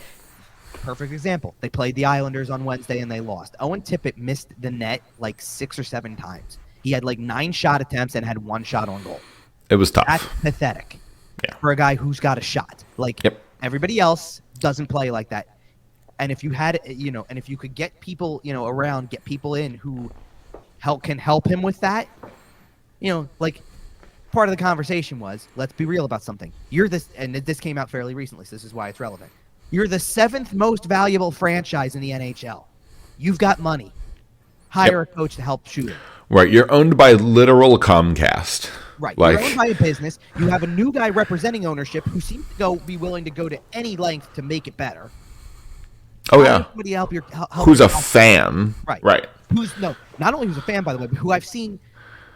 perfect example, they played the Islanders on Wednesday and they lost. Owen Tippett missed the net 6 or 7 times. He had 9 shot attempts and had 1 shot on goal.
It was tough.
That's pathetic for a guy who's got a shot. Everybody else doesn't play like that. And if you had, and if you could get people, around, get people in who can help him with that, part of the conversation was, let's be real about something. And this came out fairly recently, so this is why it's relevant. You're the 7th most valuable franchise in the NHL. You've got money. Hire a coach to help shoot it.
Right, you're owned by literal Comcast.
Right, you're owned by a business. You have a new guy representing ownership who seems to be willing to go to any length to make it better.
Oh, yeah.
Help
who's a fan.
Right.
Right.
Not only who's a fan, by the way, but who I've seen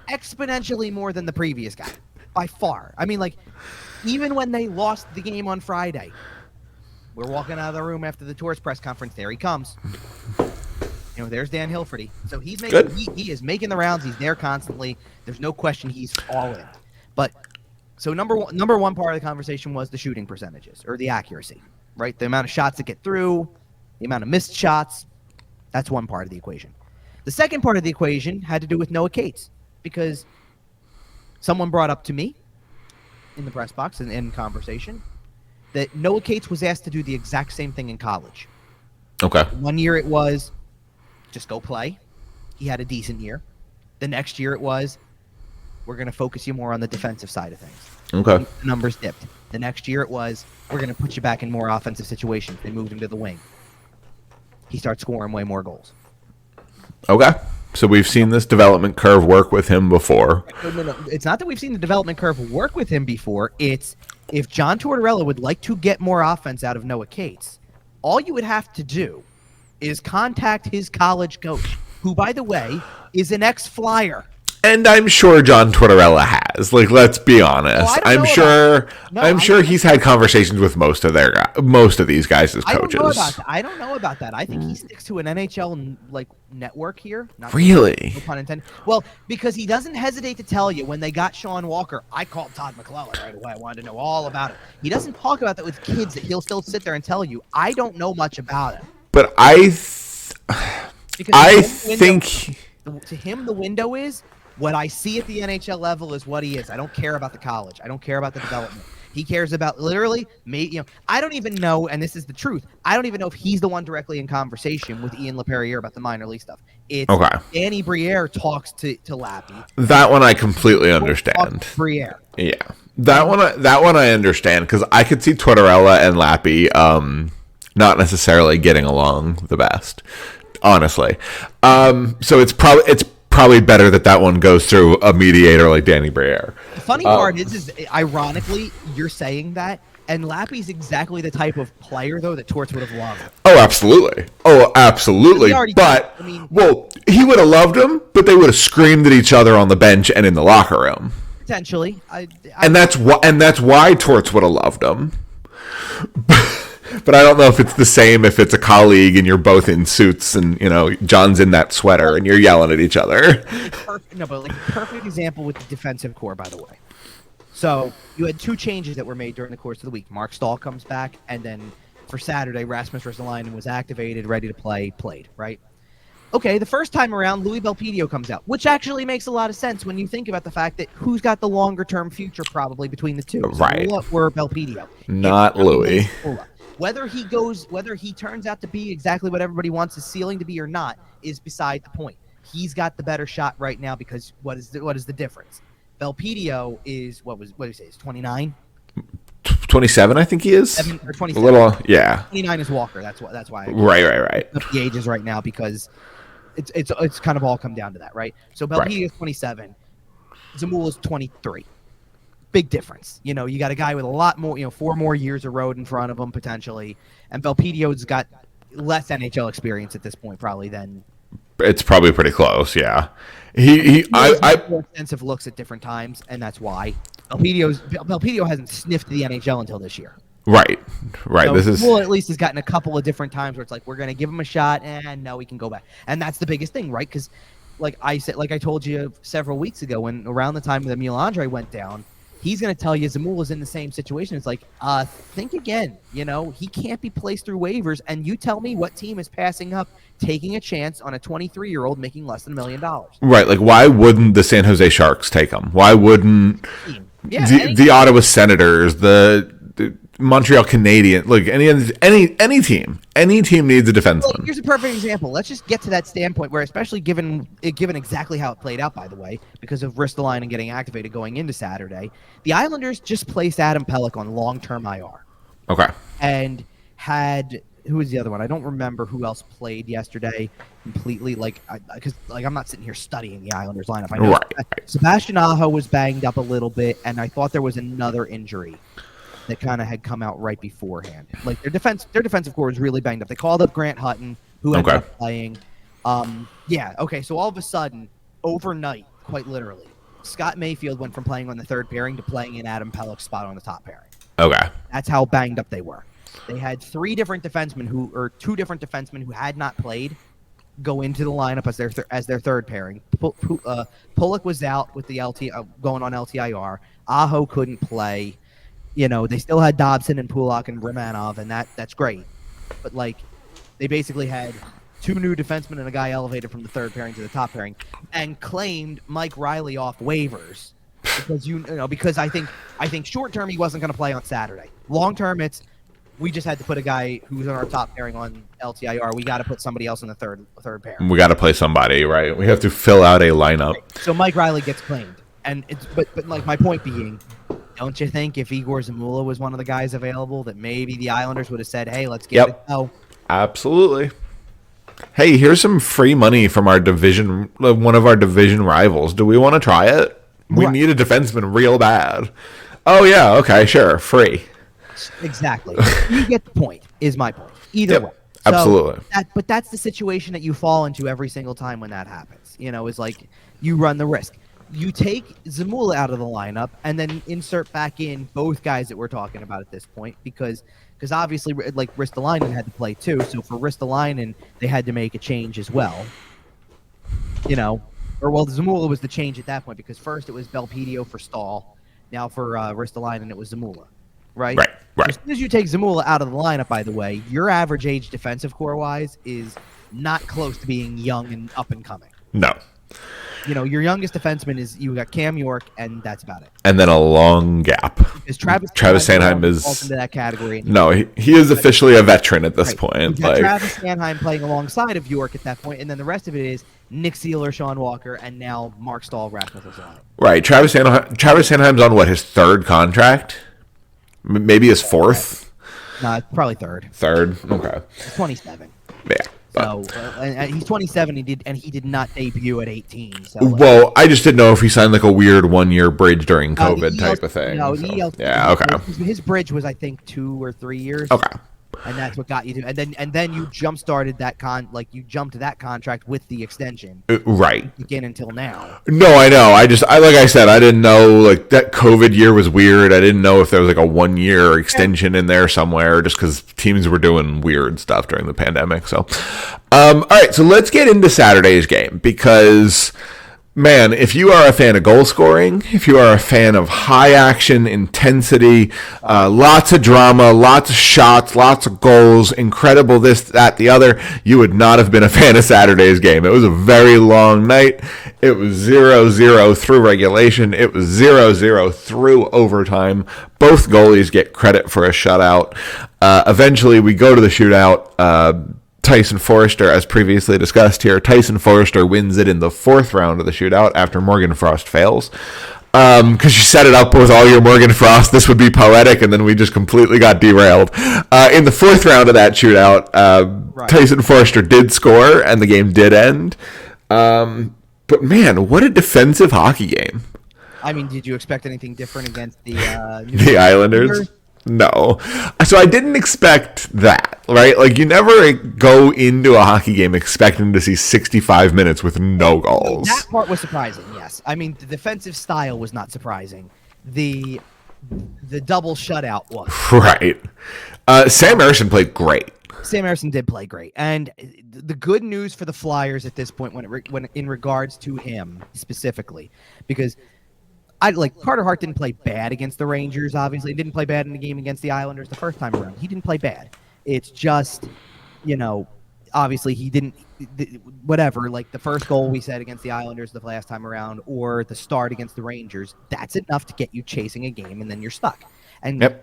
exponentially more than the previous guy, by far. I mean, like, even when they lost the game on Friday, we're walking out of the room after the Tours press conference. There he comes. There's Dan Hilferty. So he's making he is making the rounds. He's there constantly. There's no question he's all in. But so number one part of the conversation was the shooting percentages or the accuracy, right? The amount of shots that get through, the amount of missed shots. That's one part of the equation. The second part of the equation had to do with Noah Cates, because someone brought up to me in the press box and in conversation that Noah Cates was asked to do the exact same thing in college.
Okay.
One year it was just go play. He had a decent year. The next year it was, we're going to focus you more on the defensive side of things.
Okay.
The numbers dipped. The next year it was, we're going to put you back in more offensive situations. They moved him to the wing. He starts scoring way more goals.
Okay. So we've seen this development curve work with him before.
No. It's not that we've seen the development curve work with him before. It's if John Tortorella would like to get more offense out of Noah Cates, all you would have to do is contact his college coach, who, by the way, is an ex-Flyer.
And I'm sure John Tortorella has. Like, let's be honest. I'm sure he's had conversations with most of these guys as coaches.
I don't know about that. I think he sticks to an NHL network here.
Really?
No pun intended. Well, because he doesn't hesitate to tell you when they got Sean Walker. I called Todd McClellan right away. I wanted to know all about it. He doesn't talk about that with kids that he'll still sit there and tell you. I don't know much about it.
But think
to him the window is. What I see at the NHL level is what he is. I don't care about the college. I don't care about the development. He cares about literally me. I don't even know, and this is the truth, I don't even know if he's the one directly in conversation with Ian LaPerriere about the minor league stuff. It's okay. Danny Briere talks to Lappy.
That one I completely understand.
Briere.
Yeah. That one I understand, because I could see Tortorella and Lappy not necessarily getting along the best, honestly. So it's probably better that one goes through a mediator like Danny Briere.
The funny part is ironically, you're saying that, and Lappy's exactly the type of player, though, that Torts would have loved.
Oh, absolutely. But, he would have loved him, but they would have screamed at each other on the bench and in the locker room.
Potentially.
And that's why Torts would have loved him. But I don't know if it's the same if it's a colleague and you're both in suits and, John's in that sweater and you're yelling at each other.
Perfect example with the defensive core, by the way. So you had two changes that were made during the course of the week. Mark Stahl comes back, and then for Saturday, Rasmus Ristolainen was activated, ready to play, played, right? Okay, the first time around, Louis Belpedio comes out, which actually makes a lot of sense when you think about the fact that who's got the longer-term future probably between the two.
Right.
Or Belpedio.
Not Louis.
Whether he turns out to be exactly what everybody wants his ceiling to be or not is beside the point. He's got the better shot right now because what is the difference? Belpedio is what did he say? Is 29?
27, I think he is.
27.
A little, yeah.
29 is Walker. That's why.
Right.
The ages right now because it's kind of all come down to that, right? So Belpedio is 27. Zamula is 23. Big difference. You got a guy with a lot more, 4 more years of road in front of him potentially, and Belpedio's got less NHL experience at this point probably than.
It's probably pretty close, yeah.
I more extensive looks at different times, and that's why Belpedio hasn't sniffed the NHL until this year.
Right.
So at least has gotten a couple of different times where it's like we're going to give him a shot, and no, we can go back, and that's the biggest thing, right? Because like I told you several weeks ago, when around the time that Milandre went down. He's going to tell you Zamula's in the same situation. It's like, think again. He can't be placed through waivers, and you tell me what team is passing up taking a chance on a 23-year-old making less than $1 million.
Right. Like, why wouldn't the San Jose Sharks take him? Why wouldn't the Ottawa Senators, the Montreal Canadiens, like any team needs a defenseman.
Well, here's a perfect example. Let's just get to that standpoint where, especially given exactly how it played out, by the way, because of Ristolainen getting activated going into Saturday, the Islanders just placed Adam Pelech on long-term IR.
Okay.
And who was the other one? I don't remember who else played yesterday completely. Because I'm not sitting here studying the Islanders lineup. I know
right.
Sebastian Aho was banged up a little bit, and I thought there was another injury that kind of had come out right beforehand. Like their defensive core was really banged up. They called up Grant Hutton, who ended up playing. So all of a sudden, overnight, quite literally, Scott Mayfield went from playing on the third pairing to playing in Adam Pellick's spot on the top pairing.
Okay.
That's how banged up they were. They had two different defensemen who had not played go into the lineup as their third pairing. Pulock was out with the going on LTIR. Aho couldn't play. They still had Dobson and Pulock and Romanov, and that's great. But like, they basically had two new defensemen and a guy elevated from the third pairing to the top pairing, and claimed Mike Riley off waivers because I think short term he wasn't going to play on Saturday. Long term, we just had to put a guy who's on our top pairing on LTIR. We got to put somebody else in the third pairing.
We got to play somebody, right? We have to fill out a lineup.
Right. So Mike Riley gets claimed, and but like my point being, don't you think if Igor Zamula was one of the guys available, that maybe the Islanders would have said, "Hey, let's get it." Oh,
absolutely. Hey, here's some free money from our division, one of our division rivals. Do we want to try it? We need a defenseman real bad. Oh yeah, okay, sure, free.
Exactly. You get the point, is my point. Either way. So
absolutely.
But that's the situation that you fall into every single time when that happens. Is like you run the risk. You take Zamula out of the lineup and then insert back in both guys that we're talking about at this point because obviously, like, Ristolainen had to play too. So for Ristolainen, they had to make a change as well. Zamula was the change at that point because first it was Belpedio for Stahl. Now for Ristolainen, it was Zamula. Right. As soon as you take Zamula out of the lineup, by the way, your average age defensive core-wise is not close to being young and up and coming.
No.
Your youngest defenseman is you got Cam York, and that's about it.
And then a long gap.
Because Travis
Sanheim falls
into that category.
No, he is officially a veteran at this point.
You got Travis Sanheim playing alongside of York at that point, and then the rest of it is Nick Seeler, Sean Walker, and now Mark Stahl, Rasmus Line.
Right. Travis Sanheim's on his third contract? Maybe his fourth?
No, probably third.
Third? Okay.
He's 27.
Yeah.
So and he's 27. He did not debut at 18. So
well, I just didn't know if he signed like a weird 1-year bridge during COVID type of thing.
No,
yeah, okay.
His bridge was, I think, 2 or 3 years.
Okay.
And that's what got you to, and then you jump started that you jumped to that contract with the extension,
right?
Again until now.
No, I know. I like I said, I didn't know like that COVID year was weird. I didn't know if there was like a 1-year extension in there somewhere, just because teams were doing weird stuff during the pandemic. So, all right, so let's get into Saturday's game because. Man, if you are a fan of goal scoring, if you are a fan of high action, intensity, lots of drama, lots of shots, lots of goals, incredible this, that, the other, you would not have been a fan of Saturday's game. It was a very long night. It was 0-0 through regulation. It was 0-0 through overtime. Both goalies get credit for a shutout. Eventually, we go to the shootout. Tyson Forrester, as previously discussed here, Tyson Forrester wins it in the 4th round of the shootout after Morgan Frost fails. Because you set it up with all your Morgan Frost, this would be poetic, and then we just completely got derailed. In the 4th round of that shootout, Tyson Forrester did score, and the game did end. But man, what a defensive hockey game.
I mean, did you expect anything different against the
the Islanders? No. So I didn't expect that, right? Like, you never go into a hockey game expecting to see 65 minutes with no goals.
That part was surprising, yes. I mean, the defensive style was not surprising. The double shutout was.
Right. Sam Ersson played great.
Sam Ersson did play great. And the good news for the Flyers at this point when in regards to him specifically, because Carter Hart didn't play bad against the Rangers, obviously. He didn't play bad in the game against the Islanders the first time around. He didn't play bad. It's just, obviously he didn't, whatever, like the first goal we said against the Islanders the last time around or the start against the Rangers, that's enough to get you chasing a game and then you're stuck. And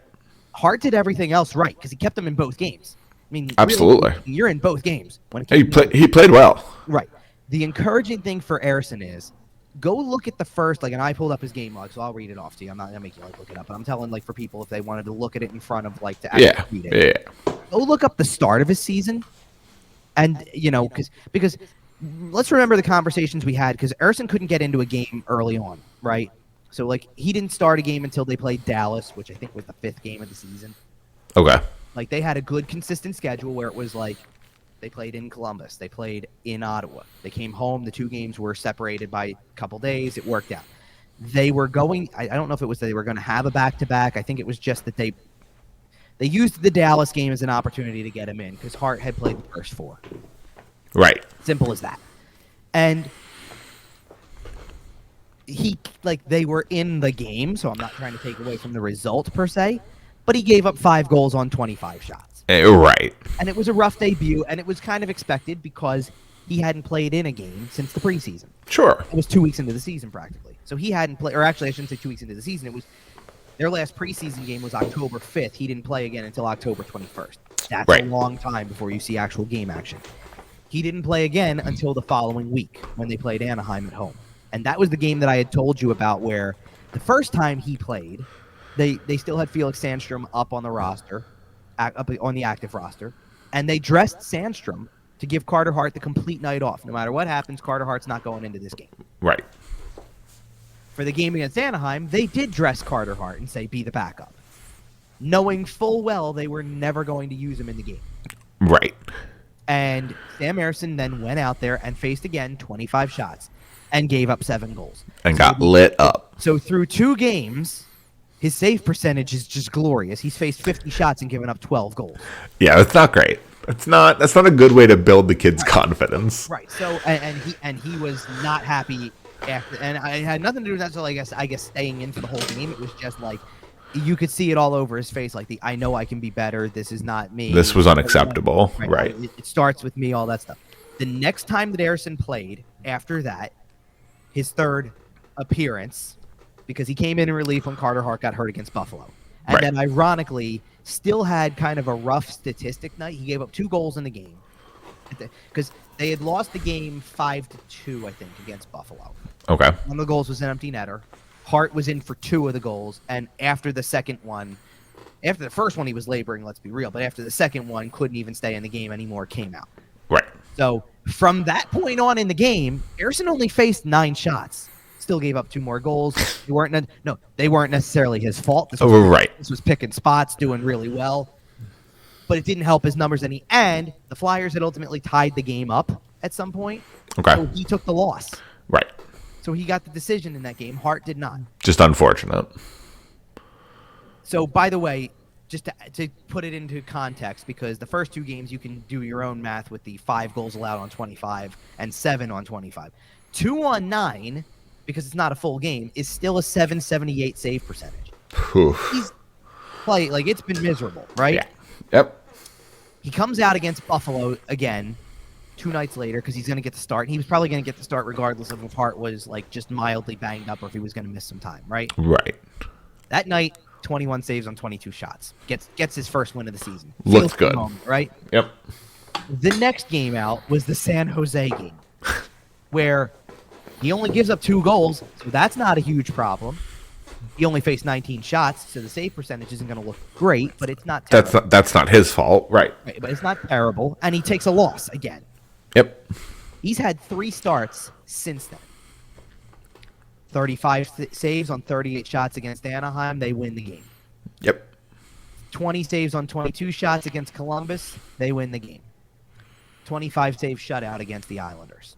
Hart did everything else right because he kept them in both games. I mean,
absolutely.
Really, you're in both games.
He played well.
Right. The encouraging thing for Ersson is, go look at the first, and I pulled up his game log, so I'll read it off to you. I'm not going to make you look it up, but I'm telling for people if they wanted to look at it in front of to actually read it. Yeah. Go look up the start of his season, and because let's remember the conversations we had because Ersson couldn't get into a game early on, right? So he didn't start a game until they played Dallas, which I think was the 5th game of the season.
Okay.
They had a good consistent schedule where it was they played in Columbus. They played in Ottawa. They came home. The 2 games were separated by a couple days. It worked out. they were going. I don't know if it was that they were going to have a back-to-back. I think it was just that they used the Dallas game as an opportunity to get him in because Hart had played the first 4.
Right.
Simple as that. And they were in the game, so I'm not trying to take away from the result per se, but he gave up 5 goals on 25 shots.
Right.
And it was a rough debut, and it was kind of expected because he hadn't played in a game since the preseason.
Sure.
It was 2 weeks into the season practically. So he hadn't played, or actually I shouldn't say 2 weeks into the season. It was their last preseason game was October 5th. He didn't play again until October 21st. That's
right.
A long time before you see actual game action. He didn't play again until the following week when they played Anaheim at home. And that was the game that I had told you about where the first time he played, they still had Felix Sandstrom up on the roster, up on the active roster, and they dressed Sandstrom to give Carter Hart the complete night off. No matter what happens, Carter Hart's not going into this game.
Right.
For the game against Anaheim, they did dress Carter Hart and say, be the backup, knowing full well they were never going to use him in the game.
Right.
And Sam Ersson then went out there and faced again 25 shots and gave up 7 goals.
And got lit up.
So through 2 games, his save percentage is just glorious. He's faced 50 shots and given up 12 goals.
Yeah, it's not great. That's not a good way to build the kid's confidence.
Right. So and he was not happy after, and I had nothing to do with that. So I guess staying in for the whole game, it was just like you could see it all over his face. Like I know I can be better. This is not me.
This was unacceptable. Right.
It starts with me. All that stuff. The next time that Ersson played after that, his 3rd appearance, because he came in relief when Carter Hart got hurt against Buffalo, and then ironically still had kind of a rough statistic night. He gave up 2 goals in the game because they had lost the game 5-2, I think, against Buffalo.
Okay.
One of the goals was an empty netter. Hart was in for 2 of the goals, and after the first one he was laboring, let's be real, but after the second one couldn't even stay in the game anymore, came out.
Right.
So from that point on in the game, Ersson only faced 9 shots. Still gave up 2 more goals. They weren't necessarily his fault. This was picking spots, doing really well. But it didn't help his numbers any. And the Flyers had ultimately tied the game up at some point.
Okay.
So he took the loss.
Right.
So he got the decision in that game. Hart did not.
Just unfortunate.
So, by the way, just to put it into context, because the first 2 games you can do your own math with the 5 goals allowed on 25 and 7 on 25. 2 on 9, because it's not a full game, is still a 778 save percentage. He's it's been miserable, right?
Yeah. Yep.
He comes out against Buffalo again 2 nights later because he's going to get the start. He was probably going to get the start regardless of if Hart was just mildly banged up or if he was going to miss some time, right?
Right.
That night, 21 saves on 22 shots. Gets his first win of the season.
Looks good.
Moment, right?
Yep.
The next game out was the San Jose game where he only gives up 2 goals, so that's not a huge problem. He only faced 19 shots, so the save percentage isn't going to look great, but it's not terrible.
That's not his fault, right?
But it's not terrible, and he takes a loss again.
Yep.
He's had 3 starts since then. 35 saves on 38 shots against Anaheim, they win the game.
Yep.
20 saves on 22 shots against Columbus, they win the game. 25 save shutout against the Islanders.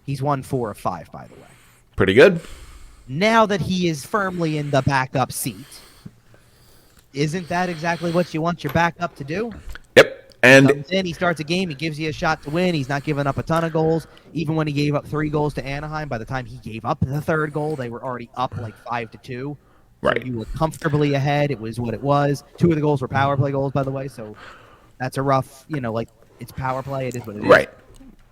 He's won 4 of 5, by the way.
Pretty good.
Now that he is firmly in the backup seat, isn't that exactly what you want your backup to do?
Yep. And
then he starts a game, he gives you a shot to win. He's not giving up a ton of goals. Even when he gave up 3 goals to Anaheim, by the time he gave up the 3rd goal, they were already up 5-2.
Right.
So you were comfortably ahead. It was what it was. 2 of the goals were power play goals, by the way. So that's a rough, it's power play. It is what it is.
Right.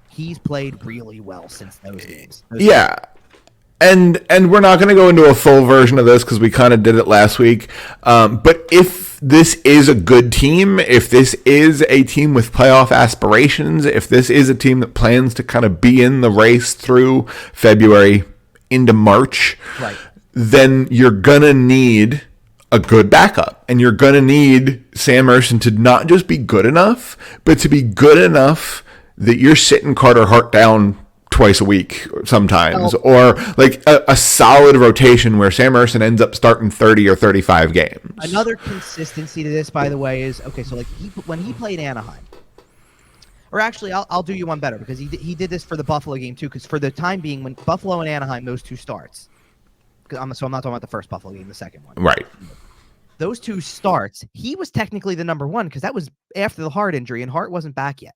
He's played really well since those games.
Yeah. And we're not going to go into a full version of this because we kind of did it last week. But if this is a good team, if this is a team with playoff aspirations, if this is a team that plans to kind of be in the race through February into March,
right,
then you're going to need a good backup. And you're going to need Sam Ersson to not just be good enough, but to be good enough that you're sitting Carter Hart down twice a week sometimes, or a solid rotation where Sam Ersson ends up starting 30 or 35 games.
Another consistency to this, by the way, is, okay, so when he played Anaheim, or actually I'll do you one better because he did this for the Buffalo game too, because for the time being, when Buffalo and Anaheim, those 2 starts, I'm not talking about the first Buffalo game, the second one.
Right.
Those 2 starts, he was technically the number 1 because that was after the Hart injury, and Hart wasn't back yet.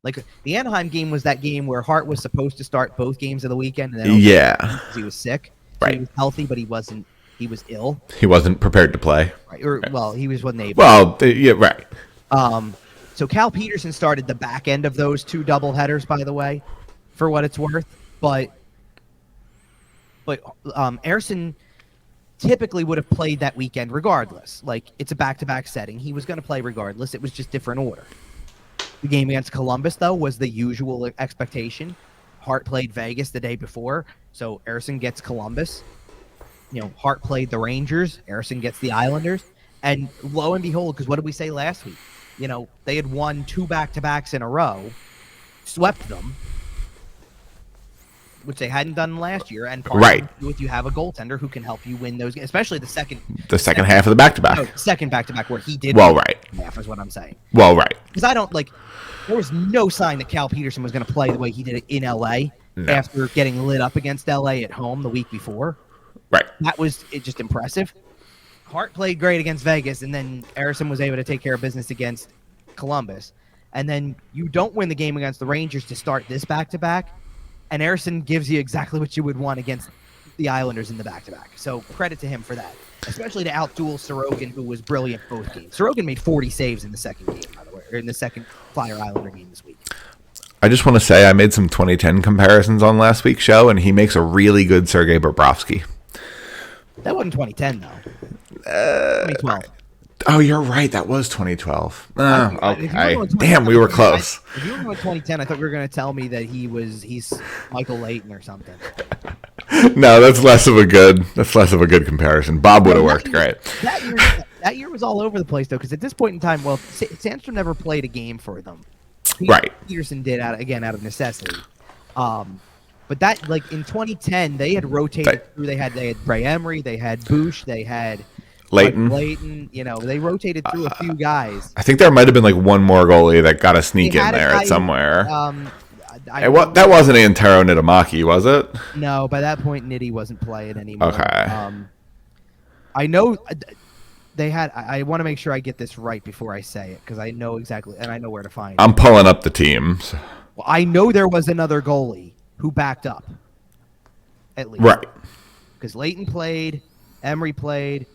Like the Anaheim game was that game where Hart was supposed to start both games of the weekend, and then because he was sick. So
right.
He was healthy, but he wasn't. He was ill.
He wasn't prepared to play.
Right. Or well, he wasn't able.
Well, yeah, right.
So Cal Peterson started the back end of those 2 doubleheaders, by the way, for what it's worth. But Ersson typically would have played that weekend regardless. Like, it's a back-to-back setting. He was going to play regardless. It was just different order. The game against Columbus, though, was the usual expectation. Hart played Vegas the day before, so Ersson gets Columbus. Hart played the Rangers. Ersson gets the Islanders. And lo and behold, because what did we say last week? They had won 2 back-to-backs in a row, swept them, which they hadn't done last year. And
right.
With you have a goaltender who can help you win those games, especially the second
half of the back-to-back.
No, second back-to-back where he did.
Well, right.
Half is what I'm saying.
Well, right.
Because I don't there was no sign that Cal Peterson was going to play the way he did it in LA after getting lit up against LA at home the week before.
Right.
That was just impressive. Hart played great against Vegas, and then Ersson was able to take care of business against Columbus. And then you don't win the game against the Rangers to start this back-to-back, and Ersson gives you exactly what you would want against the Islanders in the back-to-back. So credit to him for that, especially to outduel Sorokin, who was brilliant both games. Sorokin made 40 saves in the second game, by the way, or in the second Flyer-Islander game this week.
I just want to say I made some 2010 comparisons on last week's show, and he makes a really good Sergei Bobrovsky.
That wasn't 2010, though. 2012.
Oh, you're right. That was 2012. Okay.
We
Damn, we were close.
If you were going 2010, I thought you were going to tell me that he's Michael Leighton or something.
No, that's less of a good comparison. Bob would have worked great.
That year was all over the place, though, because at this point in time, Sandstrom never played a game for them. Peterson did out of necessity. But that, in 2010, they had rotated through. They had Ray Emery, they had Bush, they had Leighton. They rotated through a few guys.
I think there might have been one more goalie that got a sneak in there somewhere. That wasn't Antero Niittymaki, was it?
No, by that point, Nitty wasn't playing anymore.
Okay.
I know they had. I want to make sure I get this right before I say it because I know exactly and I know where to find it.
I'm pulling up the teams.
Well, I know there was another goalie who backed up, at least.
Right.
Because Leighton played, Emery played.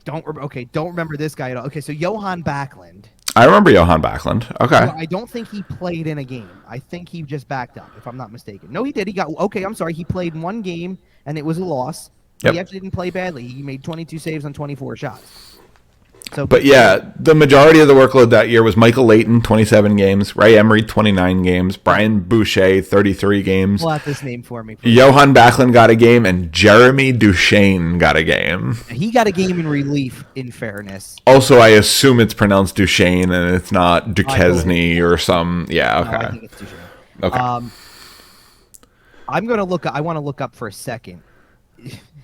Don't remember this guy at all. Okay, so Johan Backlund.
I remember Johan Backlund. Okay.
Well, I don't think he played in a game. I think he just backed up, if I'm not mistaken. No, he did. I'm sorry. He played one game, and it was a loss. Yep. He actually didn't play badly. He made 22 saves on 24 shots.
But yeah, the majority of the workload that year was Michael Leighton, 27 games, Ray Emery, 29 games, Brian Boucher, 33 games.
Pull out this name for me. Please.
Johan Backlund got a game, and Jeremy Duchesne got a game.
He got a game in relief, in fairness.
Also, I assume it's pronounced Duchesne, and it's not Duquesne or some... Yeah, okay.
No, I think it's Duchesne.
Okay.
I want to look up for a second.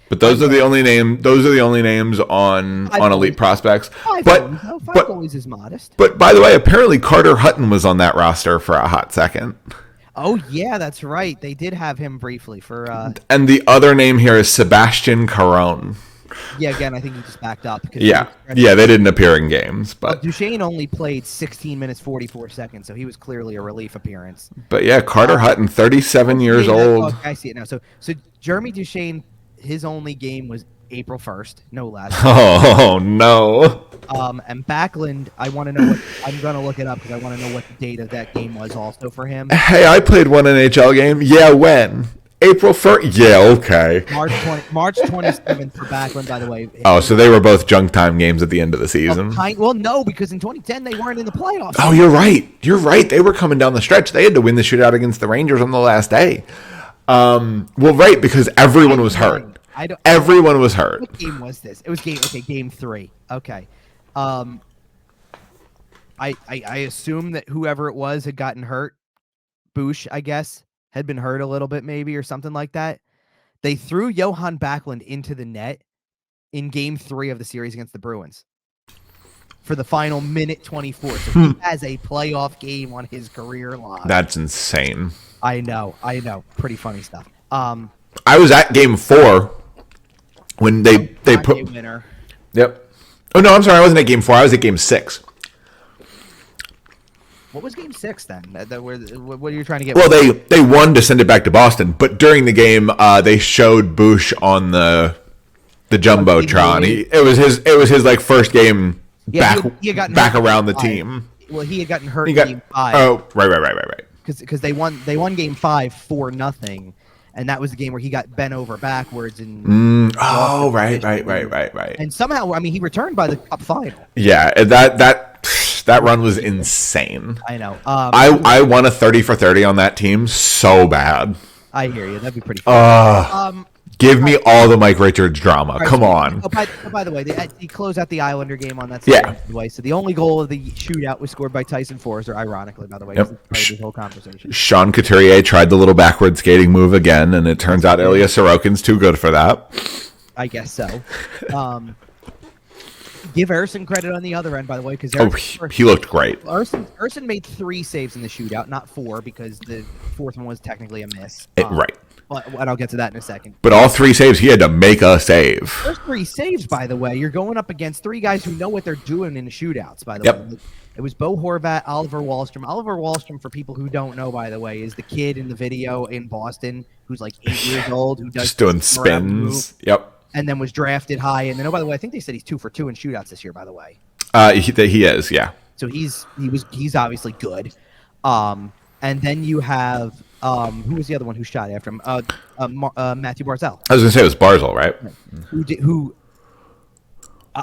But those are the only names on Elite Prospects.
Five goalies is modest.
But by the way, apparently Carter Hutton was on that roster for a hot second.
Oh yeah, that's right. They did have him briefly for.
And the other name here is Sebastian Caron.
Yeah, again, I think he just backed up.
Yeah, they didn't appear in games, but
Duchesne only played 16 minutes 44 seconds, so he was clearly a relief appearance.
But yeah, Carter Hutton, 37 years old.
I see it now. So Jeremy Duchesne. His only game was April 1st, no less.
Oh, no.
And Backlund, I'm going to look it up because I want to know what the date of that game was also for him.
Hey, I played one NHL game. Yeah, when? April 1st? Yeah, okay.
March 27th for Backlund, by the way.
Oh, so they were both junk time games at the end of the season?
Well, no, because in 2010 they weren't in the playoffs.
Oh, you're right. They were coming down the stretch. They had to win the shootout against the Rangers on the last day. Because everyone was hurt. Everyone was hurt.
What game was this? It was game 3. Okay. I assume that whoever it was had gotten hurt. Bush, I guess, had been hurt a little bit maybe or something like that. They threw Johan Backlund into the net in game 3 of the series against the Bruins for the final minute 24. So he has a playoff game on his career line.
That's insane.
I know. Pretty funny stuff.
I was at game 4. when they put
winner.
Yep. Oh no, I'm sorry, I wasn't at game 4. I was at game 6.
What was game 6 then? What are you trying to get?
Well, they won to send it back to Boston, but during the game, they showed Bush on the jumbotron. It was his like first game back around the team.
Well, he had gotten hurt in game 5.
Oh, right.
Because they won game 5 4-0, and that was the game where he got bent over backwards and.
Right.
And somehow, I mean, he returned by the cup final.
Yeah, that run was insane.
I know.
I won a 30 for 30 on that team so bad.
I hear you. That'd be pretty fun.
Give me all the Mike Richards drama. Come on.
By the way, he closed out the Islander game on that side. Yeah. So the only goal of the shootout was scored by Tyson Forster, ironically, by the way. Yep. Part of this whole conversation.
Sean Couturier tried the little backward skating move again, and it turns out Ilya Sorokin's too good for that.
I guess so. Give Erson credit on the other end, by the way, because
he looked great.
Erson made 3 saves in the shootout, not 4, because the 4th one was technically a miss.
Right.
And I'll get to that in a second.
But all 3 saves, he had to make a save.
Those 3 saves, by the way, you're going up against 3 guys who know what they're doing in the shootouts, by the way. It was Bo Horvat, Oliver Wahlstrom. Oliver Wahlstrom, for people who don't know, by the way, is the kid in the video in Boston who's like 8 years old, who does
just doing spins. Yep.
And then was drafted high. And then, by the way, I think they said he's 2 for 2 in shootouts this year, by the way.
He is, yeah.
So he's obviously good. And then you have who was the other one who shot after him? Matthew Barzal.
I was gonna say it was Barzal, right?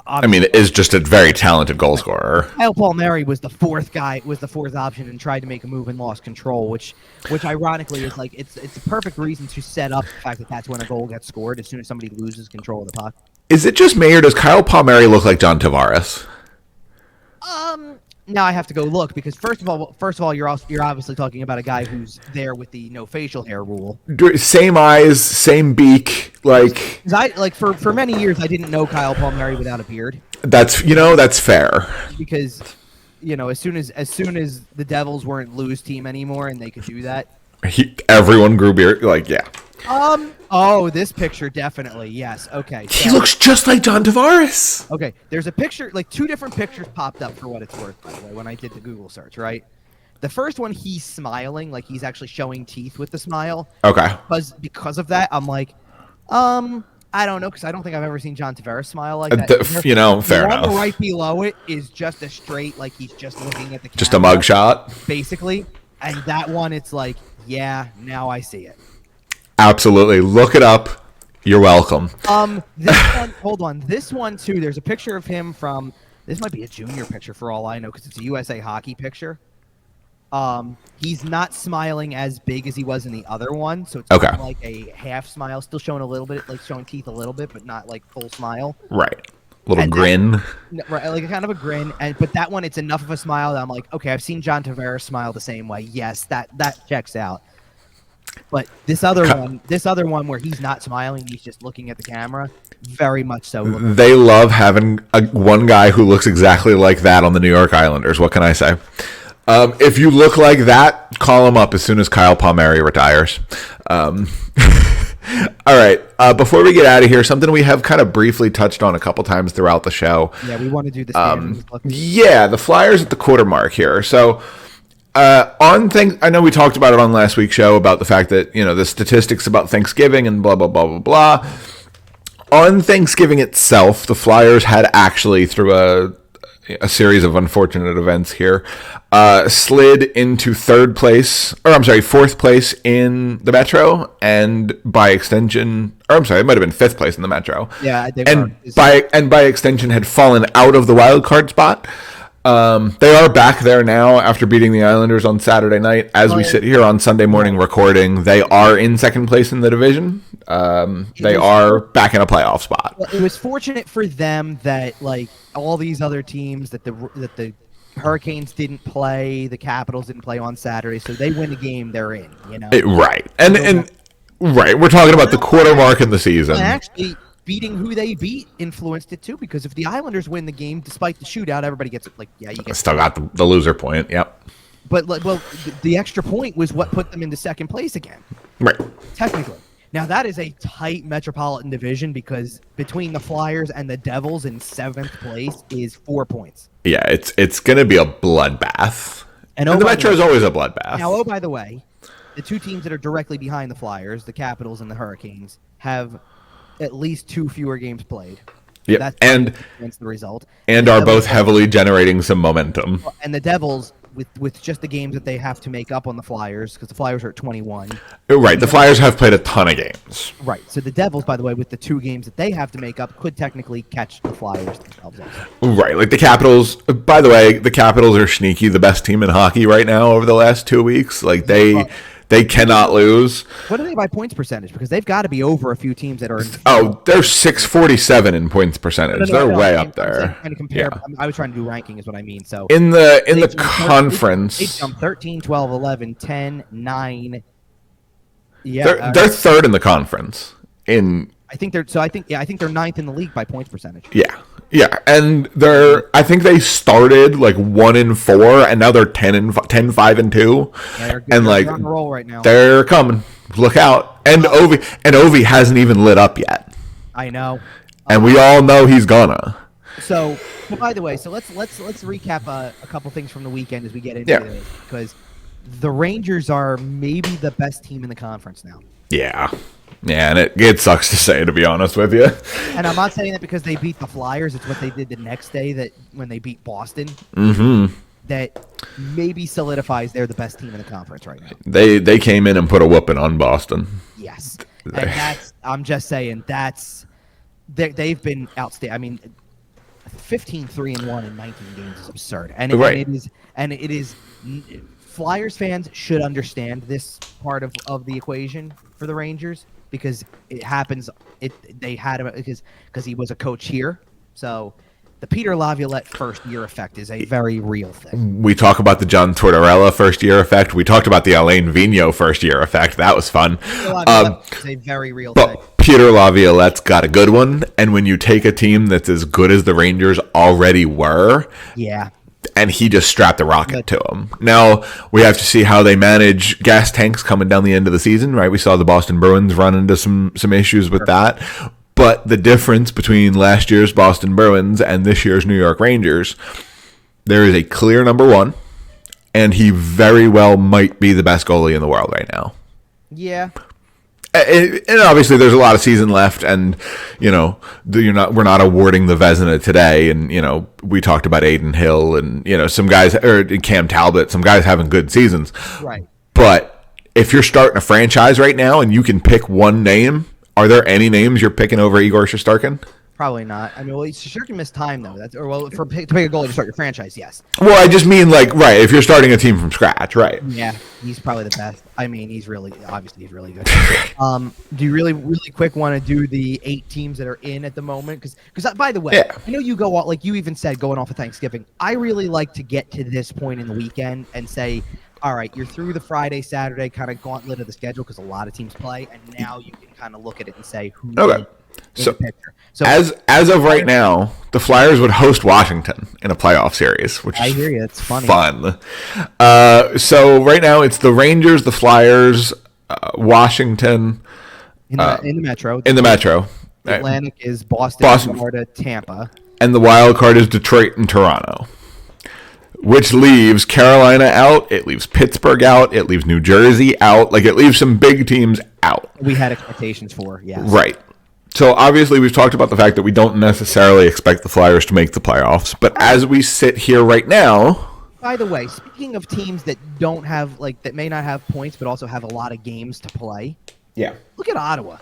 I mean, is just a very talented goal scorer.
Kyle Palmieri was the 4th option, and tried to make a move and lost control, which ironically is like it's a perfect reason to set up the fact that that's when a goal gets scored as soon as somebody loses control of the puck.
Is it just me, or does Kyle Palmieri look like John Tavares?
Now I have to go look, because first of all, you're obviously talking about a guy who's there with the no facial hair rule.
Same eyes, same beak, like.
For many years I didn't know Kyle Palmieri without a beard.
That's fair.
Because as soon as the Devils weren't lose team anymore and they could do that,
everyone grew beard. Like, yeah.
This picture, definitely. Yes. Okay. So,
he looks just like John Tavares.
Okay. There's a picture, like 2 different pictures popped up, for what it's worth, by the way, when I did the Google search, right? The first one, he's smiling, like he's actually showing teeth with the smile.
Okay.
Because of that, I'm like, I don't know, because I don't think I've ever seen John Tavares smile like that.
Fair enough.
The one right below it is just a straight, like he's just looking at the camera.
Just a mug shot?
Basically. And that one, it's like, yeah, now I see it.
Absolutely. Look it up. You're welcome.
This one, hold on. This one, too, there's a picture of him from, this might be a junior picture for all I know, because it's a USA Hockey picture. He's not smiling as big as he was in the other one, so it's kind of like a half smile, still showing a little bit, like showing teeth a little bit, but not like full smile.
Right. Little grin.
Right, like a kind of a grin. But that one, it's enough of a smile that I'm like, okay, I've seen John Tavares smile the same way. Yes, that checks out. But this other one where he's not smiling, he's just looking at the camera, very much so.
They love having one guy who looks exactly like that on the New York Islanders. What can I say? If you look like that, call him up as soon as Kyle Palmieri retires. All right. Before we get out of here, something we have kind of briefly touched on a couple times throughout the show.
Yeah, we want to do the standings.
The Flyers at the quarter mark here. So I know we talked about it on last week's show about the fact that, the statistics about Thanksgiving and blah, blah, blah, blah, blah. On Thanksgiving itself, the Flyers had actually, through a series of unfortunate events here, slid into fourth place in the Metro, and by extension, it might have been 5th place in the Metro.
Yeah,
by extension had fallen out of the wild card spot. They are back there now after beating the Islanders on Saturday night. As we sit here on Sunday morning recording, they are in 2nd place in the division. They are back in a playoff spot.
Well, it was fortunate for them that, like, all these other teams, that the Hurricanes didn't play, the Capitals didn't play on Saturday, so they win the game they're in.
Right, and we're talking about the quarter mark in the season.
And actually, beating who they beat influenced it too, because if the Islanders win the game despite the shootout, everybody gets it. Like, yeah, you get
still got the loser point. Yep.
But the extra point was what put them into 2nd place again.
Right.
Technically. Now that is a tight Metropolitan Division because between the Flyers and the Devils in 7th place is 4 points.
Yeah, it's going to be a bloodbath. And the Metro is always a bloodbath.
Now, by the way, the two teams that are directly behind the Flyers, the Capitals and the Hurricanes, have at least 2 fewer games played.
Yep.
That's the result.
And are both heavily generating some momentum.
And the Devils, with just the games that they have to make up on the Flyers, because the Flyers are at 21.
Right, the Flyers have played a ton of games.
Right, so the Devils, by the way, with the 2 games that they have to make up, could technically catch the Flyers themselves also.
Right, like the Capitals, by the way, the Capitals are sneaky the best team in hockey right now over the last 2 weeks. Like, they cannot lose.
What are they by points percentage? Because they've got to be over a few teams that are.
They're 647 in points percentage. They're way up there.
Trying to compare. Yeah. I was trying to do ranking, is what I mean. So
in the conference,
they jumped 13, 12, 11, 10, 9.
Yeah, they're third in the conference.
I think they're 9th in the league by points percentage.
Yeah, and I think they started like 1-4, and now they're 10-5-2, and like
they're on a roll right now.
They're coming. Look out! And Ovi hasn't even lit up yet.
I know,
and we all know he's gonna.
So, by the way, let's recap a couple things from the weekend as we get into this, because the Rangers are maybe the best team in the conference now.
Yeah. Yeah, and it sucks to say, to be honest with you.
And I'm not saying that because they beat the Flyers. It's what they did the next day when they beat Boston.
Mm-hmm.
That maybe solidifies they're the best team in the conference right now.
They came in and put a whooping on Boston.
Yes. And I'm just saying, they've been outstanding. I mean, 15-3-1 in 19 games is absurd. And it is Flyers fans should understand this part of the equation for the Rangers, because it happens. They had him because he was a coach here. So the Peter Laviolette first year effect is a very real thing.
We talk about the John Tortorella first year effect. We talked about the Alain Vigneault first year effect. That was fun.
It's a very real thing.
Peter Laviolette's got a good one. And when you take a team that's as good as the Rangers already were, and he just strapped the rocket to him. Now, we have to see how they manage gas tanks coming down the end of the season, right? We saw the Boston Bruins run into some issues with that. But the difference between last year's Boston Bruins and this year's New York Rangers, there is a clear number one, and he very well might be the best goalie in the world right now.
Yeah.
And obviously, there's a lot of season left, and we're not awarding the Vezina today. And we talked about Aiden Hill, and some guys, or Cam Talbot, some guys having good seasons.
Right.
But if you're starting a franchise right now and you can pick one name, are there any names you're picking over Igor Shesterkin?
Probably not. I mean, Shesterkin missed time though. To pick a goalie to start your franchise, yes.
Well, I just mean if you're starting a team from scratch, right?
Yeah, he's probably the best. I mean, he's really good. Do you really quick want to do the 8 teams that are in at the moment? Because by the way, I know you go out, like you even said, going off of Thanksgiving. I really like to get to this point in the weekend and say, all right, you're through the Friday, Saturday kind of gauntlet of the schedule because a lot of teams play, and now you can kind of look at it and say who's in the picture. So
as of right now, the Flyers would host Washington in a playoff series, which
I hear you. It's funny.
Fun. So right now it's the Rangers, the Flyers, Washington
in the Metro.
In the Metro.
The Atlantic is Boston, Florida, Tampa,
and the wild card is Detroit and Toronto, which leaves Carolina out. It leaves Pittsburgh out. It leaves New Jersey out. Like, it leaves some big teams out.
We had expectations for, yes.
Right. So, obviously, we've talked about the fact that we don't necessarily expect the Flyers to make the playoffs. But as we sit here right now...
By the way, speaking of teams that don't have, that may not have points, but also have a lot of games to play.
Yeah.
Look at Ottawa.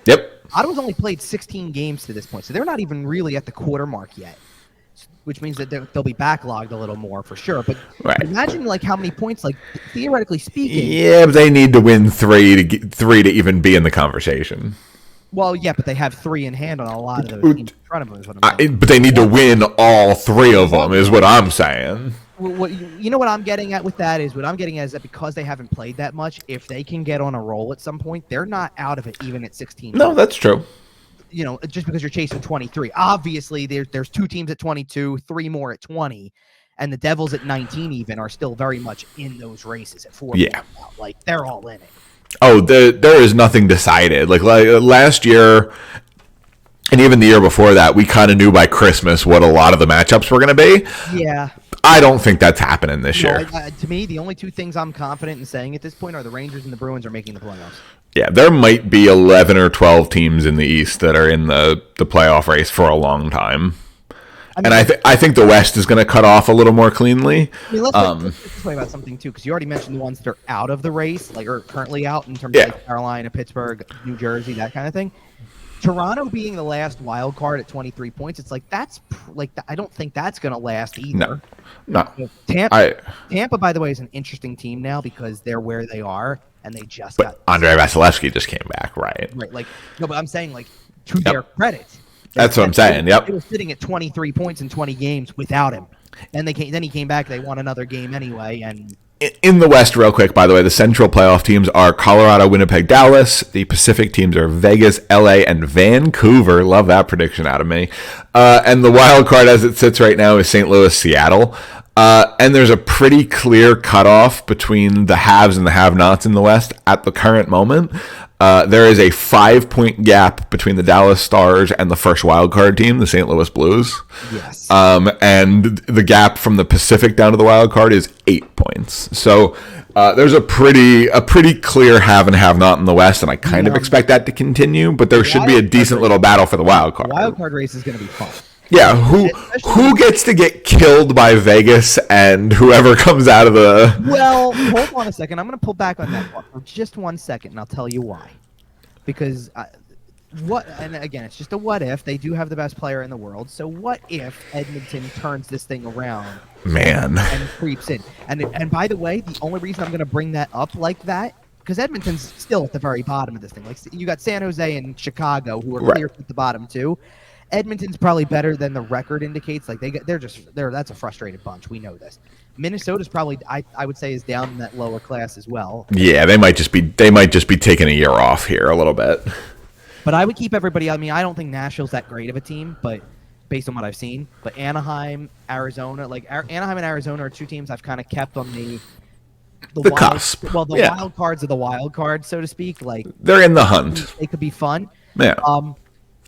Yep.
Ottawa's only played 16 games to this point, so they're not even really at the quarter mark yet. Which means that they'll be backlogged a little more for sure. But imagine how many points, theoretically speaking.
Yeah, but they need to win three to even be in the conversation.
Well, yeah, but they have 3 in hand on a lot of those teams in front of them. Is what I'm saying.
But they need to win all 3 of them, is what I'm saying.
Well, you know what I'm getting at with that is that because they haven't played that much, if they can get on a roll at some point, they're not out of it even at 16.
No, that's true.
Just because you're chasing 23. Obviously, there's 2 teams at 22, 3 more at 20, and the Devils at 19 even are still very much in those races at 4.
Yeah.
They're all in it.
Oh, there is nothing decided. Like last year, and even the year before that, we kind of knew by Christmas what a lot of the matchups were going to be.
Yeah.
I don't think that's happening this year.
To me, the only two things I'm confident in saying at this point are the Rangers and the Bruins are making the playoffs.
Yeah, there might be 11 or 12 teams in the East that are in the playoff race for a long time. I mean, and I think the West is going to cut off a little more cleanly.
I mean, let's talk about something, too, because you already mentioned the ones that are out of the race, like are currently out in terms of like Carolina, Pittsburgh, New Jersey, that kind of thing. Toronto being the last wild card at 23 points, it's like I don't think that's going to last either.
No.
Tampa, by the way, is an interesting team now because they're where they are, and they just got
Andrei Vasilevsky just came back, right?
Right, but I'm saying to their credit.
That's what I'm saying. Yep.
They were sitting at 23 points in 20 games without him. Then he came back. They won another game anyway. And
in the West, real quick, by the way, the Central playoff teams are Colorado, Winnipeg, Dallas. The Pacific teams are Vegas, LA, and Vancouver. Love that prediction out of me. And the wild card as it sits right now is St. Louis, Seattle. And there's a pretty clear cutoff between the haves and the have-nots in the West at the current moment. There is a 5-point gap between the Dallas Stars and the first wildcard team, the St. Louis Blues.
Yes.
And the gap from the Pacific down to the wildcard is 8 points. So there's a pretty clear have and have not in the West, and I kind of expect that to continue. But there should be a decent little battle for the wildcard.
The wildcard race is going to be fun.
Yeah, who gets to get killed by Vegas and whoever comes out of the...
Well, hold on a second. I'm going to pull back on that for just 1 second, and I'll tell you why. Because and again, it's just a what if. They do have the best player in the world. So what if Edmonton turns this thing around?
Man.
And creeps in. And by the way, the only reason I'm going to bring that up like that, because Edmonton's still at the very bottom of this thing. Like you got San Jose and Chicago who are clear at the bottom too. Edmonton's probably better than the record indicates. Like that's a frustrated bunch. We know this. Minnesota's probably I would say is down in that lower class as well.
Yeah, they might just be taking a year off here a little bit.
But I would keep everybody. I mean, I don't think Nashville's that great of a team, but based on what I've seen. But Anaheim, Arizona, Anaheim and Arizona are two teams I've kind of kept on the
cusp.
Well, the wild cards of the wild cards, so to speak. Like
they're in the hunt.
They could be fun.
Yeah.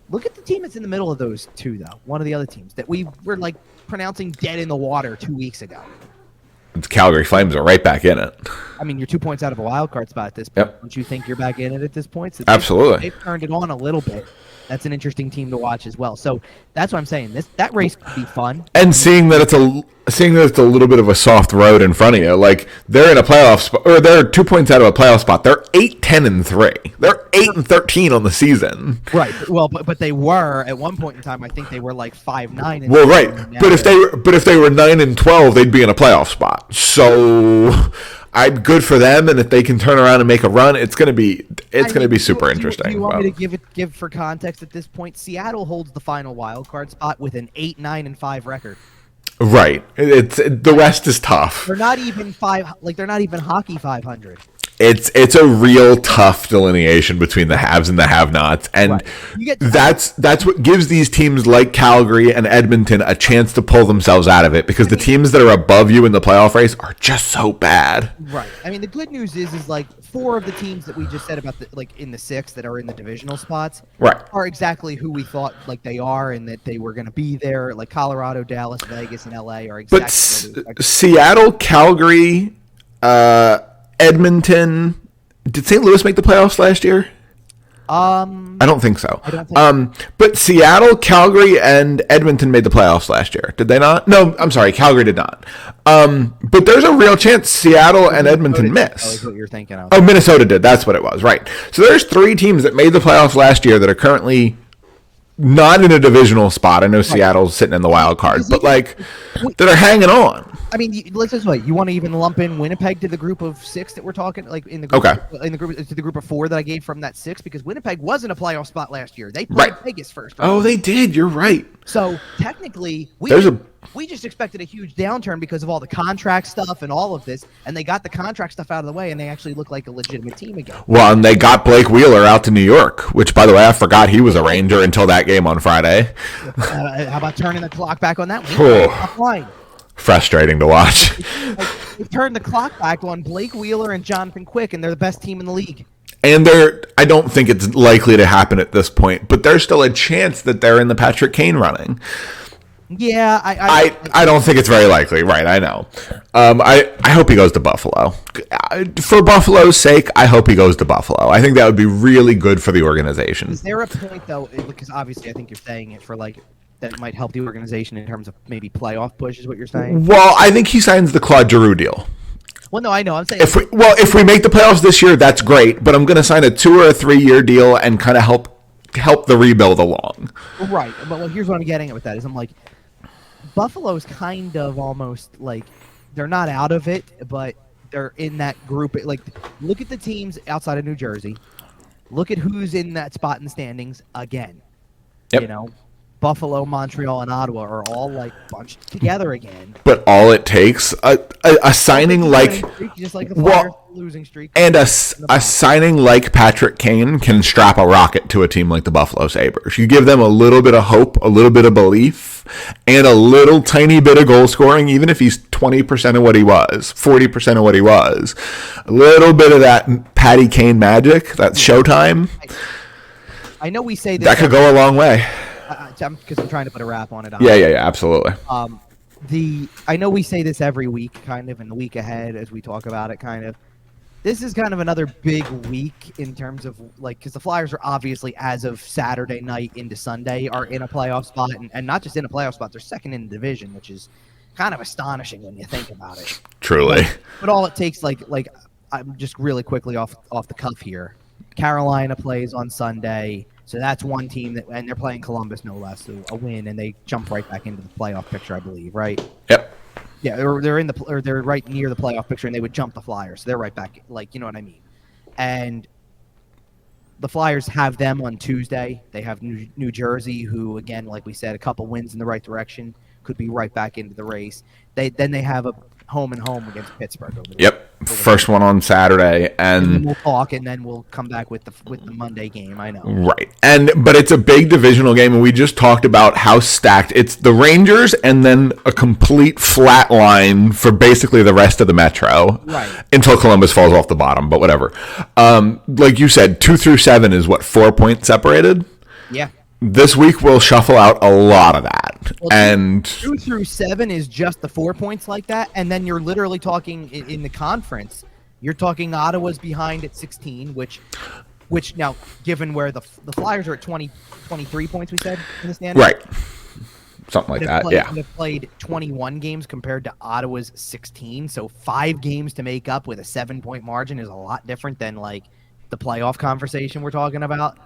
Look at the team that's in the middle of those two, though. One of the other teams that we were pronouncing dead in the water 2 weeks ago.
The Calgary Flames are right back in it.
I mean, you're 2 points out of a wild card spot at this point.
Yep.
Don't you think you're back in it at this point? So
Absolutely.
They've turned it on a little bit. That's an interesting team to watch as well. So that's what I'm saying. That race could be fun. And
seeing that it's a little bit of a soft road in front of you, like they're in a playoff spot, or they're 2 points out of a playoff spot. They're 8-10-3. They're 8-13 on the season.
Right. Well, but they were at one point in time. I think they were 5-9.
Well, right. But if they were 9-12, they'd be in a playoff spot. So. Good for them, and if they can turn around and make a run, it's gonna be super interesting.
Do you want me to give for context at this point? Seattle holds the final wild card spot with an 8-9-5 record.
Right. The West is tough.
They're not even they're not even hockey 500.
It's a real tough delineation between the haves and the have-nots, and that's what gives these teams like Calgary and Edmonton a chance to pull themselves out of it, because the teams that are above you in the playoff race are just so bad.
Right. I mean, the good news is 4 of the teams that we just said about in the 6 that are in the divisional spots are exactly who we thought they are, and that they were going to be there. Like Colorado, Dallas, Vegas, and LA are exactly.
But Seattle, Calgary, Edmonton. Did St. Louis make the playoffs last year? I don't think so. But Seattle, Calgary, and Edmonton made the playoffs last year. Did they not? No, I'm sorry. Calgary did not. But there's a real chance Seattle and Edmonton miss.
Is what you're thinking of.
Oh, Minnesota did. That's what it was. Right. So there's 3 teams that made the playoffs last year that are currently not in a divisional spot. I know Seattle's sitting in the wild card, but that are hanging on.
I mean, let's just wait. You want to even lump in Winnipeg to the group of 6 that we're talking, in the group, in the group to the group of 4 that I gave from that 6, because Winnipeg was in a playoff spot last year. They played Vegas first. Right?
Oh, they did. You're right.
So technically, we just expected a huge downturn because of all the contract stuff and all of this, and they got the contract stuff out of the way, and they actually look like a legitimate team again.
Well, and they got Blake Wheeler out to New York, which, by the way, I forgot he was a Ranger until that game on Friday.
How about turning the clock back on that one?
Frustrating to watch.
They've turned the clock back on Blake Wheeler and Jonathan Quick, and they're the best team in the league.
And I don't think it's likely to happen at this point, but there's still a chance that they're in the Patrick Kane running.
Yeah,
I don't think it's very likely. Right, I know. I hope he goes to Buffalo. For Buffalo's sake, I hope he goes to Buffalo. I think that would be really good for the organization.
Is there a point, though, because obviously I think you're saying it for, like, that might help the organization in terms of maybe playoff push is what you're saying?
Well, I think he signs the Claude Giroux deal.
Well, no, I know. I'm saying
if we make the playoffs this year, that's great. But I'm going to sign a 2 or 3 year deal and kind of help the rebuild along.
Right, but here's what I'm getting at with that is I'm like, Buffalo's kind of almost like they're not out of it, but they're in that group. Like, look at the teams outside of New Jersey. Look at who's in that spot in the standings again.
Yep.
You know, Buffalo, Montreal, and Ottawa are all like bunched together again.
But all it takes a signing like
just like the Flyers losing streak,
and a signing like Patrick Kane can strap a rocket to a team like the Buffalo Sabres. You give them a little bit of hope, a little bit of belief, and a little tiny bit of goal scoring, even if he's 20% of what he was, 40% of what he was. A little bit of that Patty Kane magic, that showtime.
I know we say this
that could go a long way.
Because I'm trying to put a wrap on it.
Yeah, absolutely.
I know we say this every week, kind of, and the week ahead as we talk about it, kind of. This is kind of another big week in terms of, like, because the Flyers are obviously, as of Saturday night into Sunday, are in a playoff spot, and not just in a playoff spot, they're second in the division, which is kind of astonishing when you think about it.
Truly.
But all it takes, like I'm just really quickly off the cuff here. Carolina plays on Sunday. So that's one team and they're playing Columbus no less. So a win, and they jump right back into the playoff picture, I believe, right?
Yep.
Yeah, they're right near the playoff picture, and they would jump the Flyers. So they're right back, like, you know what I mean. And the Flyers have them on Tuesday. They have New Jersey, who, again, like we said, a couple wins in the right direction, could be right back into the race. Then they have a home and home against Pittsburgh.
First one on Saturday, and
then we'll talk, and then we'll come back with the Monday game. I know,
right? But it's a big divisional game, and we just talked about how stacked it's the Rangers, and then a complete flat line for basically the rest of the Metro,
right? Until
Columbus falls off the bottom, but whatever. Like you said, 2 through 7 is what, 4 points separated.
Yeah.
This week we'll shuffle out a lot of that.
Well,
and
2 through 7 is just the 4 points like that, and then you're literally talking in the conference. You're talking Ottawa's behind at 16, which now, given where the Flyers are at 23 points, we said in the standings,
right? Something like that. Yeah.
They've played 21 games compared to Ottawa's 16, so 5 games to make up with a 7-point margin is a lot different than like the playoff conversation we're talking about.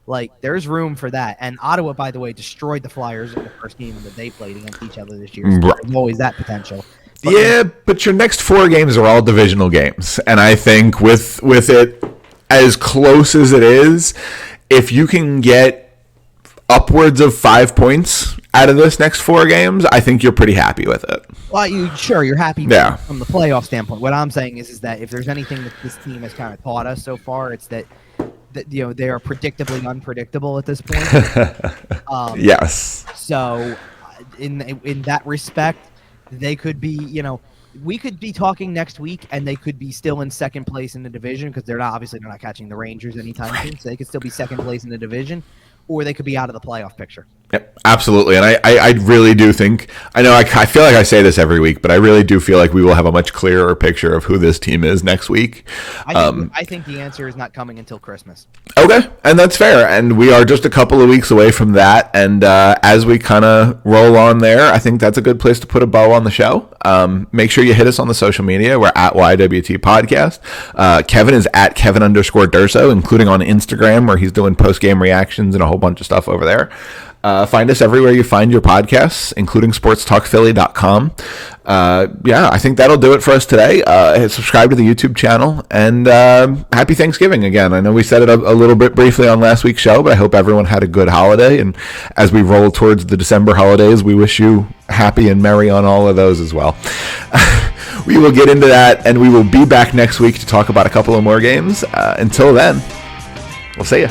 Like, there's room for that. And Ottawa, by the way, destroyed the Flyers in the first game that they played against each other this year. So there's always that potential.
But your next 4 games are all divisional games. And I think with it as close as it is, if you can get upwards of 5 points out of this next 4 games, I think you're pretty happy with it.
Well, you're happy from the playoff standpoint. What I'm saying is that if there's anything that this team has kind of taught us so far, it's that you know, they are predictably unpredictable at this point.
Yes.
So, in that respect, they could be, you know, we could be talking next week, and they could be still in second place in the division because they're not catching the Rangers anytime soon. So they could still be second place in the division, or they could be out of the playoff picture.
Yep, absolutely. And I really do think, I know I feel like I say this every week, but I really do feel like we will have a much clearer picture of who this team is next week.
I think the answer is not coming until Christmas.
Okay, and that's fair. And we are just a couple of weeks away from that. And as we kind of roll on there, I think that's a good place to put a bow on the show. Make sure you hit us on the social media. We're at YWT Podcast. Kevin is at Kevin_Durso, including on Instagram, where he's doing post-game reactions and a whole bunch of stuff over there. Find us everywhere you find your podcasts, including sportstalkphilly.com. I think that'll do it for us today. Subscribe to the YouTube channel, and happy Thanksgiving again. I know we said it a little bit briefly on last week's show, but I hope everyone had a good holiday. And as we roll towards the December holidays, we wish you happy and merry on all of those as well. We will get into that, and we will be back next week to talk about a couple of more games. Until then, we'll see you.